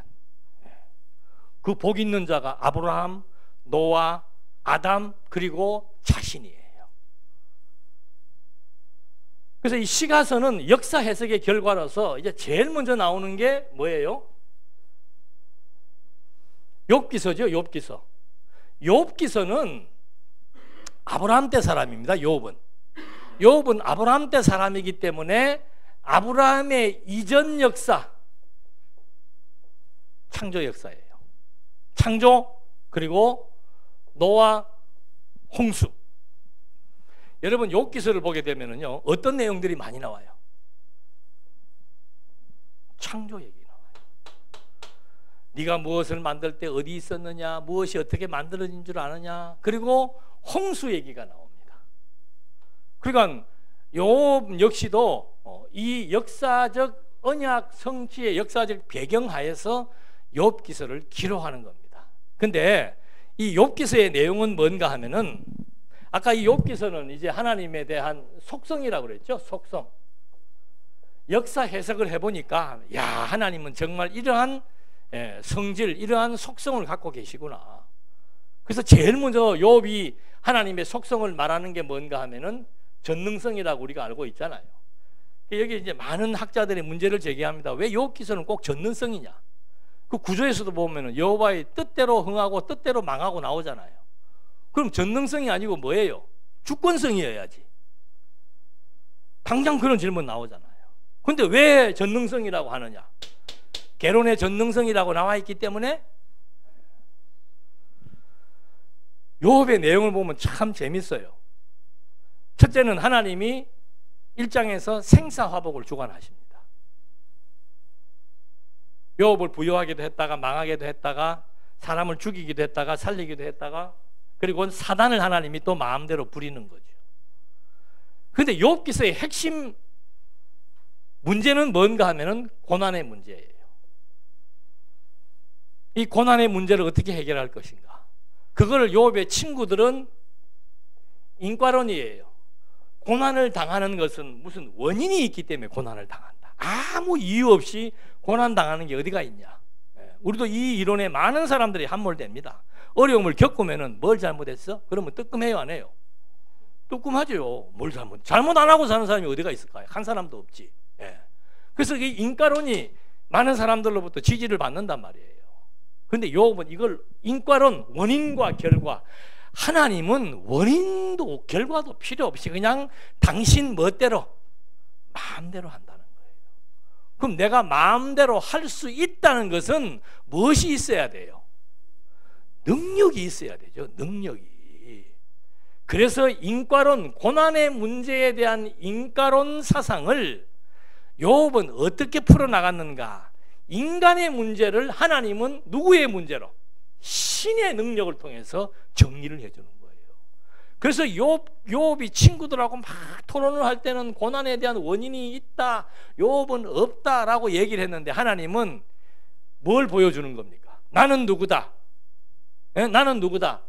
S1: 그 복 있는 자가 아브라함, 노아, 아담 그리고 자신이에요. 그래서 이 시가서는 역사 해석의 결과로서 이제 제일 먼저 나오는 게 뭐예요? 욥기서죠. 욥기서. 욥기서는 아브라함 때 사람입니다. 욥은 아브라함 때 사람이기 때문에 아브라함의 이전 역사, 창조 역사예요. 창조 그리고 노아, 홍수. 여러분 욥기서를 보게 되면은요 어떤 내용들이 많이 나와요? 창조 얘기 나와요. 네가 무엇을 만들 때 어디 있었느냐, 무엇이 어떻게 만들어진 줄 아느냐, 그리고 홍수 얘기가 나옵니다. 그러니까 욥 역시도 이 역사적 언약 성취의 역사적 배경 하에서 욥기서를 기록하는 겁니다. 근데 이 욥기서의 내용은 뭔가 하면은 아까 이 욥기서는 이제 하나님에 대한 속성이라고 그랬죠. 속성. 역사 해석을 해보니까 야, 하나님은 정말 이러한 성질, 이러한 속성을 갖고 계시구나. 그래서 제일 먼저 욥이 하나님의 속성을 말하는 게 뭔가 하면은 전능성이라고 우리가 알고 있잖아요. 여기 이제 많은 학자들이 문제를 제기합니다. 왜 욥기서는 꼭 전능성이냐? 그 구조에서도 보면은 여호와의 뜻대로 흥하고 뜻대로 망하고 나오잖아요. 그럼 전능성이 아니고 뭐예요? 주권성이어야지. 당장 그런 질문 나오잖아요. 근데 왜 전능성이라고 하느냐? 개론의 전능성이라고 나와 있기 때문에. 욥의 내용을 보면 참 재밌어요. 첫째는 하나님이 1장에서 생사화복을 주관하십니다. 욥을 부유하기도 했다가 망하기도 했다가 사람을 죽이기도 했다가 살리기도 했다가, 그리고 사단을 하나님이 또 마음대로 부리는 거죠. 그런데 욥기서의 핵심 문제는 뭔가 하면은 고난의 문제예요. 이 고난의 문제를 어떻게 해결할 것인가? 그거를 욥의 친구들은 인과론이에요. 고난을 당하는 것은 무슨 원인이 있기 때문에 고난을 당한다. 아무 이유 없이 고난 당하는 게 어디가 있냐? 우리도 이 이론에 많은 사람들이 함몰됩니다. 어려움을 겪으면은 뭘 잘못했어? 그러면 뜨끔해요, 안 해요? 뜨끔하죠. 뭘 잘못 안 하고 사는 사람이 어디가 있을까요? 한 사람도 없지. 그래서 이 인과론이 많은 사람들로부터 지지를 받는단 말이에요. 그런데 욥은 이걸 인과론, 원인과 결과, 하나님은 원인도 결과도 필요 없이 그냥 당신 멋대로 마음대로 한다는 거예요. 그럼 내가 마음대로 할 수 있다는 것은 무엇이 있어야 돼요? 능력이 있어야 되죠. 능력이. 그래서 인과론, 고난의 문제에 대한 인과론 사상을 욥은 어떻게 풀어나갔는가? 인간의 문제를 하나님은 누구의 문제로? 신의 능력을 통해서 정리를 해주는 거예요. 그래서 욥이 친구들하고 막 토론을 할 때는 고난에 대한 원인이 있다, 욥은 없다라고 얘기를 했는데 하나님은 뭘 보여주는 겁니까? 나는 누구다? 나는 누구다?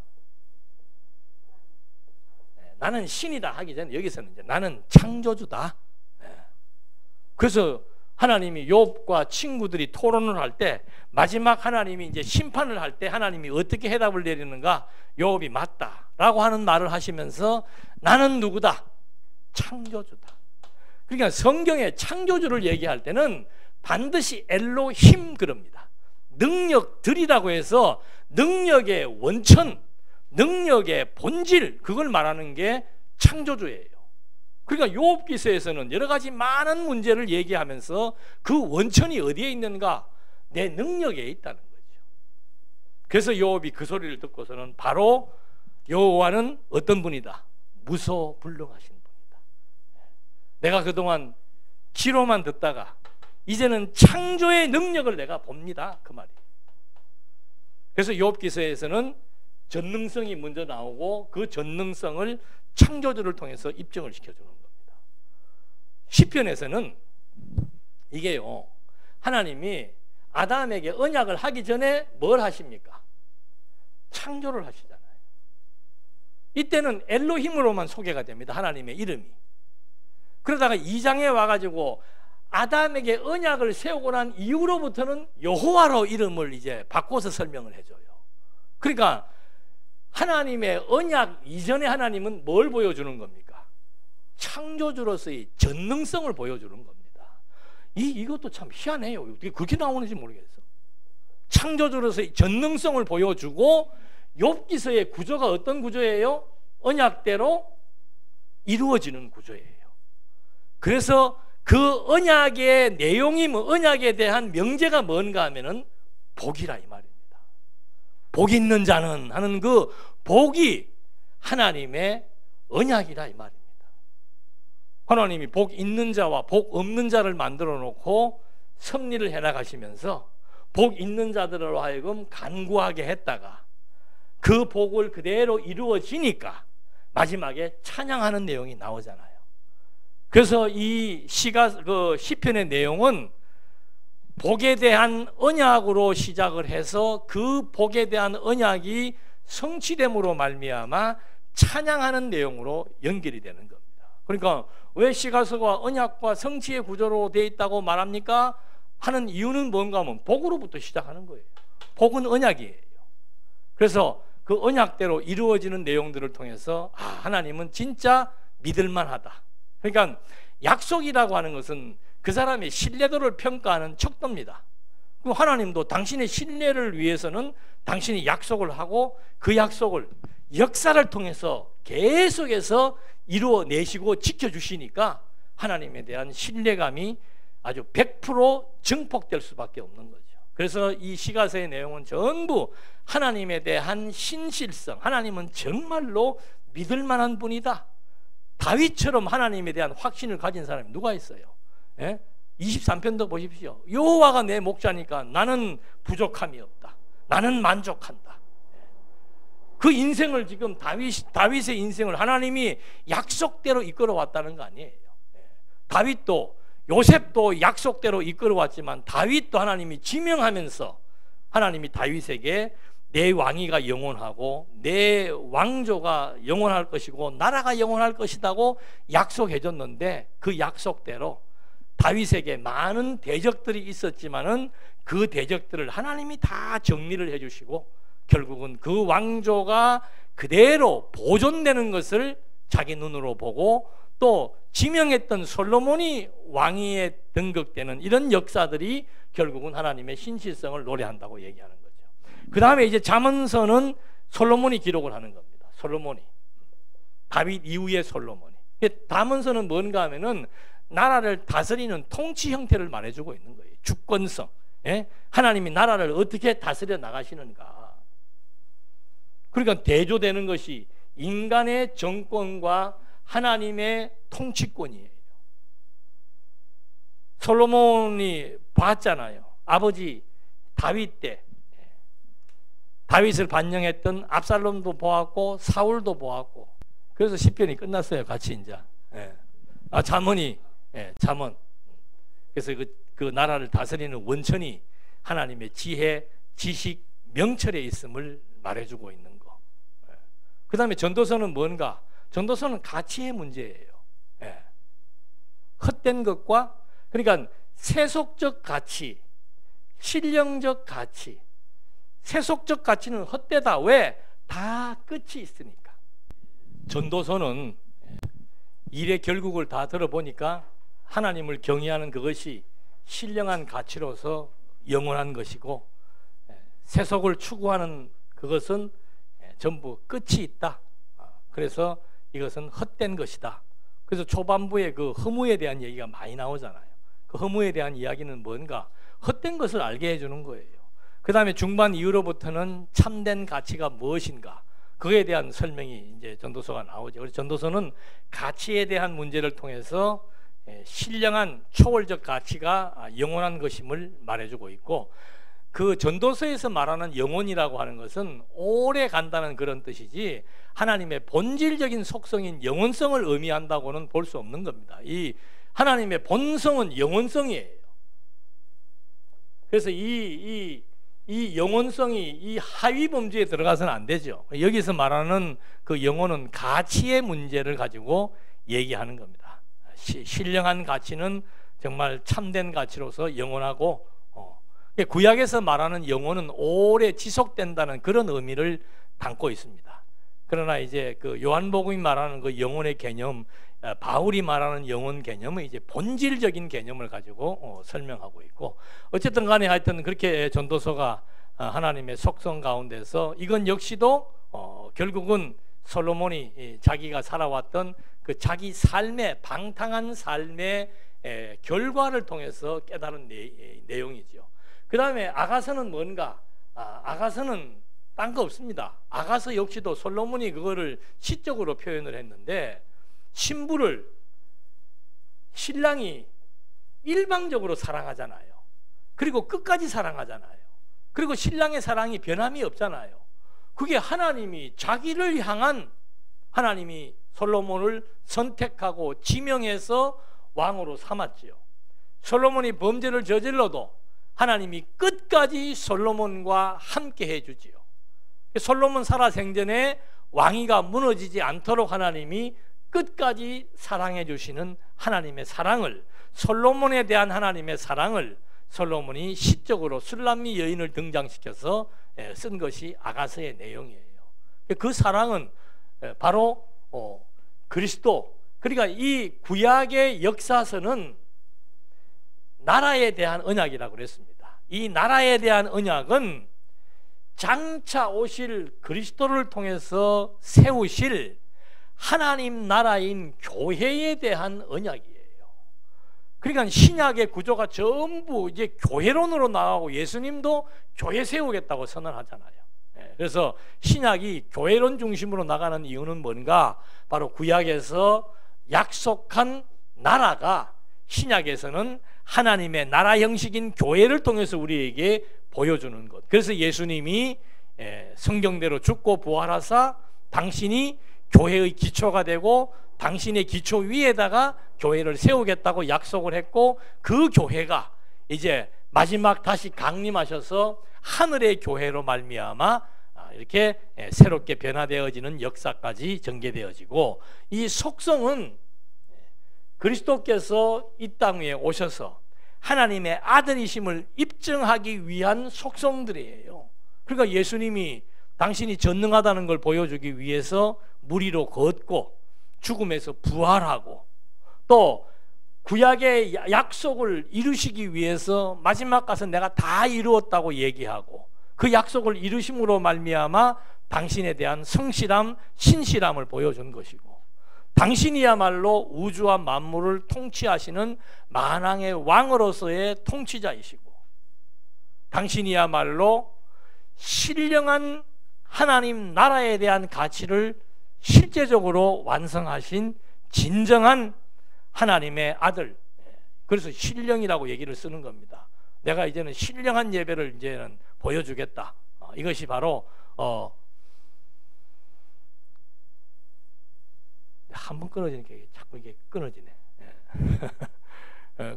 S1: 나는 신이다 하기 전에 여기서는 이제 나는 창조주다. 그래서 하나님이 욥과 친구들이 토론을 할 때 마지막 하나님이 이제 심판을 할 때 하나님이 어떻게 해답을 내리는가? 욥이 맞다라고 하는 말을 하시면서 나는 누구다? 창조주다. 그러니까 성경에 창조주를 얘기할 때는 반드시 엘로힘 그럽니다. 능력들이라고 해서 능력의 원천, 능력의 본질, 그걸 말하는 게 창조주예요. 그러니까 욥기서에서는 여러 가지 많은 문제를 얘기하면서 그 원천이 어디에 있는가? 내 능력에 있다는 거죠. 그래서 욥이 그 소리를 듣고서는 바로 여호와는 어떤 분이다? 무소불능하신 분이다. 내가 그동안 귀로만 듣다가 이제는 창조의 능력을 내가 봅니다. 그 말이에요. 그래서 욥기서에서는 전능성이 먼저 나오고 그 전능성을 창조주를 통해서 입증을 시켜주는 겁니다. 시편에서는 이게요, 하나님이 아담에게 언약을 하기 전에 뭘 하십니까? 창조를 하시잖아요. 이때는 엘로힘으로만 소개가 됩니다. 하나님의 이름이. 그러다가 2장에 와가지고 아담에게 언약을 세우고 난 이후로부터는 여호와로 이름을 이제 바꿔서 설명을 해줘요. 그러니까 하나님의 언약 이전에 하나님은 뭘 보여주는 겁니까? 창조주로서의 전능성을 보여주는 겁니다. 이것도 참 희한해요. 어떻게 그렇게 나오는지 모르겠어. 창조주로서의 전능성을 보여주고 욥기서의 구조가 어떤 구조예요? 언약대로 이루어지는 구조예요. 그래서 그 언약의 내용이 언약에 대한 명제가 뭔가 하면은 복이라 이 말입니다. 복 있는 자는 하는 그 복이 하나님의 언약이라 이 말입니다. 하나님이 복 있는 자와 복 없는 자를 만들어 놓고 섭리를 해나가시면서 복 있는 자들로 하여금 간구하게 했다가 그 복을 그대로 이루어지니까 마지막에 찬양하는 내용이 나오잖아요. 그래서 이 시편의 내용은 복에 대한 언약으로 시작을 해서 그 복에 대한 언약이 성취됨으로 말미암아 찬양하는 내용으로 연결이 되는 겁니다. 그러니까 왜 시가서가 언약과 성취의 구조로 되어 있다고 말합니까? 하는 이유는 뭔가 하면 복으로부터 시작하는 거예요. 복은 언약이에요. 그래서 그 언약대로 이루어지는 내용들을 통해서 하나님은 진짜 믿을만하다. 그러니까 약속이라고 하는 것은 그 사람의 신뢰도를 평가하는 척도입니다. 그럼 하나님도 당신의 신뢰를 위해서는 당신이 약속을 하고 그 약속을 역사를 통해서 계속해서 이루어내시고 지켜주시니까 하나님에 대한 신뢰감이 아주 100% 증폭될 수밖에 없는 거죠. 그래서 이 시가서의 내용은 전부 하나님에 대한 신실성, 하나님은 정말로 믿을 만한 분이다. 다윗처럼 하나님에 대한 확신을 가진 사람이 누가 있어요? 예? 23편도 보십시오. 여호와가 내 목자니까 나는 부족함이 없다. 나는 만족한다. 그 인생을 지금 다윗의 인생을 하나님이 약속대로 이끌어왔다는 거 아니에요. 다윗도 요셉도 약속대로 이끌어왔지만 다윗도 하나님이 지명하면서 하나님이 다윗에게 내 왕위가 영원하고 내 왕조가 영원할 것이고 나라가 영원할 것이라고 약속해 줬는데 그 약속대로 다윗에게 많은 대적들이 있었지만은 그 대적들을 하나님이 다 정리를 해주시고 결국은 그 왕조가 그대로 보존되는 것을 자기 눈으로 보고 또 지명했던 솔로몬이 왕위에 등극되는 이런 역사들이 결국은 하나님의 신실성을 노래한다고 얘기하는 거죠. 그 다음에 이제 잠언서는 솔로몬이 기록을 하는 겁니다. 솔로몬이, 다윗 이후의 솔로몬이. 잠언서는 뭔가 하면은 나라를 다스리는 통치 형태를 말해주고 있는 거예요. 주권성, 예? 하나님이 나라를 어떻게 다스려 나가시는가. 그러니까 대조되는 것이 인간의 정권과 하나님의 통치권이에요. 솔로몬이 봤잖아요. 아버지 다윗 때 다윗을 반영했던 압살롬도 보았고 사울도 보았고, 그래서 시편이 끝났어요. 같이 이제 잠언이 잠언. 그래서 그 나라를 다스리는 원천이 하나님의 지혜, 지식, 명철에 있음을 말해주고 있는 거. 그 다음에 전도서는 뭔가? 전도서는 가치의 문제예요. 헛된 것과, 그러니까 세속적 가치, 신령적 가치. 세속적 가치는 헛되다. 왜? 다 끝이 있으니까. 전도서는 일의 결국을 다 들어보니까 하나님을 경외하는 그것이 신령한 가치로서 영원한 것이고, 세속을 추구하는 그것은 전부 끝이 있다. 그래서 이것은 헛된 것이다. 그래서 초반부에 그 허무에 대한 얘기가 많이 나오잖아요. 그 허무에 대한 이야기는 뭔가? 헛된 것을 알게 해주는 거예요. 그 다음에 중반 이후로부터는 참된 가치가 무엇인가, 그에 대한 설명이 이제 전도서가 나오죠. 그래서 전도서는 가치에 대한 문제를 통해서 신령한 초월적 가치가 영원한 것임을 말해주고 있고, 그 전도서에서 말하는 영혼이라고 하는 것은 오래 간다는 그런 뜻이지 하나님의 본질적인 속성인 영원성을 의미한다고는 볼 수 없는 겁니다. 이 하나님의 본성은 영원성이에요. 그래서 이 영원성이 이 하위 범주에 들어가서는 안 되죠. 여기서 말하는 그 영혼은 가치의 문제를 가지고 얘기하는 겁니다. 신령한 가치는 정말 참된 가치로서 영원하고, 구약에서 말하는 영혼은 오래 지속된다는 그런 의미를 담고 있습니다. 그러나 이제 그 요한복음이 말하는 그 영혼의 개념, 바울이 말하는 영혼 개념은 이제 본질적인 개념을 가지고 설명하고 있고, 어쨌든 간에 하여튼 그렇게 전도서가 하나님의 속성 가운데서 이건 역시도 결국은 솔로몬이 자기가 살아왔던 그 자기 삶의 방탕한 삶의 결과를 통해서 깨달은 내용이죠. 그 다음에 아가서는 뭔가? 아가서는 딴 거 없습니다. 아가서 역시도 솔로몬이 그거를 시적으로 표현을 했는데, 신부를 신랑이 일방적으로 사랑하잖아요. 그리고 끝까지 사랑하잖아요. 그리고 신랑의 사랑이 변함이 없잖아요. 그게 하나님이 자기를 향한, 하나님이 솔로몬을 선택하고 지명해서 왕으로 삼았지요. 솔로몬이 범죄를 저질러도 하나님이 끝까지 솔로몬과 함께 해주지요. 솔로몬 살아생전에 왕위가 무너지지 않도록 하나님이 끝까지 사랑해 주시는 하나님의 사랑을, 솔로몬에 대한 하나님의 사랑을 솔로몬이 시적으로 술람미 여인을 등장시켜서 쓴 것이 아가서의 내용이에요. 그 사랑은 바로 그리스도, 그러니까 이 구약의 역사서는 나라에 대한 언약이라고 그랬습니다. 이 나라에 대한 언약은 장차 오실 그리스도를 통해서 세우실 하나님 나라인 교회에 대한 언약이에요. 그러니까 신약의 구조가 전부 이제 교회론으로 나가고 예수님도 교회 세우겠다고 선언하잖아요. 그래서 신약이 교회론 중심으로 나가는 이유는 뭔가? 바로 구약에서 약속한 나라가 신약에서는 하나님의 나라 형식인 교회를 통해서 우리에게 보여주는 것. 그래서 예수님이 성경대로 죽고 부활하사 당신이 교회의 기초가 되고 당신의 기초 위에다가 교회를 세우겠다고 약속을 했고, 그 교회가 이제 마지막 다시 강림하셔서 하늘의 교회로 말미암아 이렇게 새롭게 변화되어지는 역사까지 전개되어지고, 이 속성은 그리스도께서 이 땅 위에 오셔서 하나님의 아들이심을 입증하기 위한 속성들이에요. 그러니까 예수님이 당신이 전능하다는 걸 보여주기 위해서 물 위로 걷고 죽음에서 부활하고, 또 구약의 약속을 이루시기 위해서 마지막 가서 내가 다 이루었다고 얘기하고, 그 약속을 이루심으로 말미암아 당신에 대한 성실함, 신실함을 보여준 것이고, 당신이야말로 우주와 만물을 통치하시는 만왕의 왕으로서의 통치자이시고, 당신이야말로 신령한 하나님 나라에 대한 가치를 실제적으로 완성하신 진정한 하나님의 아들. 그래서 신령이라고 얘기를 쓰는 겁니다. 내가 이제는 신령한 예배를 이제는 보여주겠다. 이것이 바로 한 번 끊어지니까 자꾸 이게 끊어지네.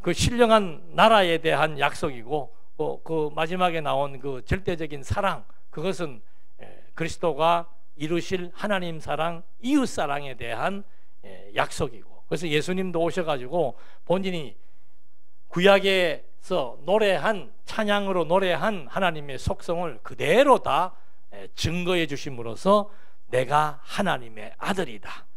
S1: 그 신령한 나라에 대한 약속이고, 그 마지막에 나온 그 절대적인 사랑, 그것은 그리스도가 이루실 하나님 사랑, 이웃 사랑에 대한 약속이고, 그래서 예수님도 오셔가지고 본인이 구약에서 노래한, 찬양으로 노래한 하나님의 속성을 그대로 다 증거해 주심으로써 내가 하나님의 아들이다,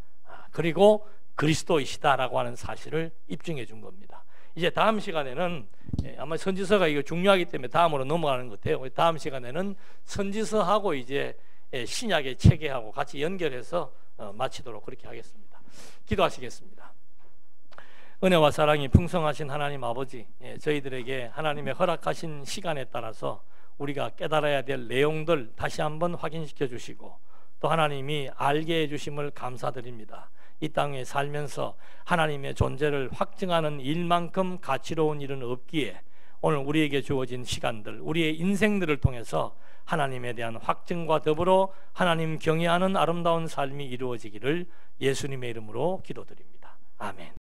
S1: 그리고 그리스도이시다라고 하는 사실을 입증해 준 겁니다. 이제 다음 시간에는 아마 선지서가 이거 중요하기 때문에 다음으로 넘어가는 것 같아요. 다음 시간에는 선지서하고 이제 신약의 체계하고 같이 연결해서 마치도록 그렇게 하겠습니다. 기도하시겠습니다. 은혜와 사랑이 풍성하신 하나님 아버지, 저희들에게 하나님의 허락하신 시간에 따라서 우리가 깨달아야 될 내용들 다시 한번 확인시켜 주시고, 또 하나님이 알게 해주심을 감사드립니다. 이 땅에 살면서 하나님의 존재를 확증하는 일만큼 가치로운 일은 없기에 오늘 우리에게 주어진 시간들, 우리의 인생들을 통해서 하나님에 대한 확증과 더불어 하나님 경외하는 아름다운 삶이 이루어지기를 예수님의 이름으로 기도드립니다. 아멘.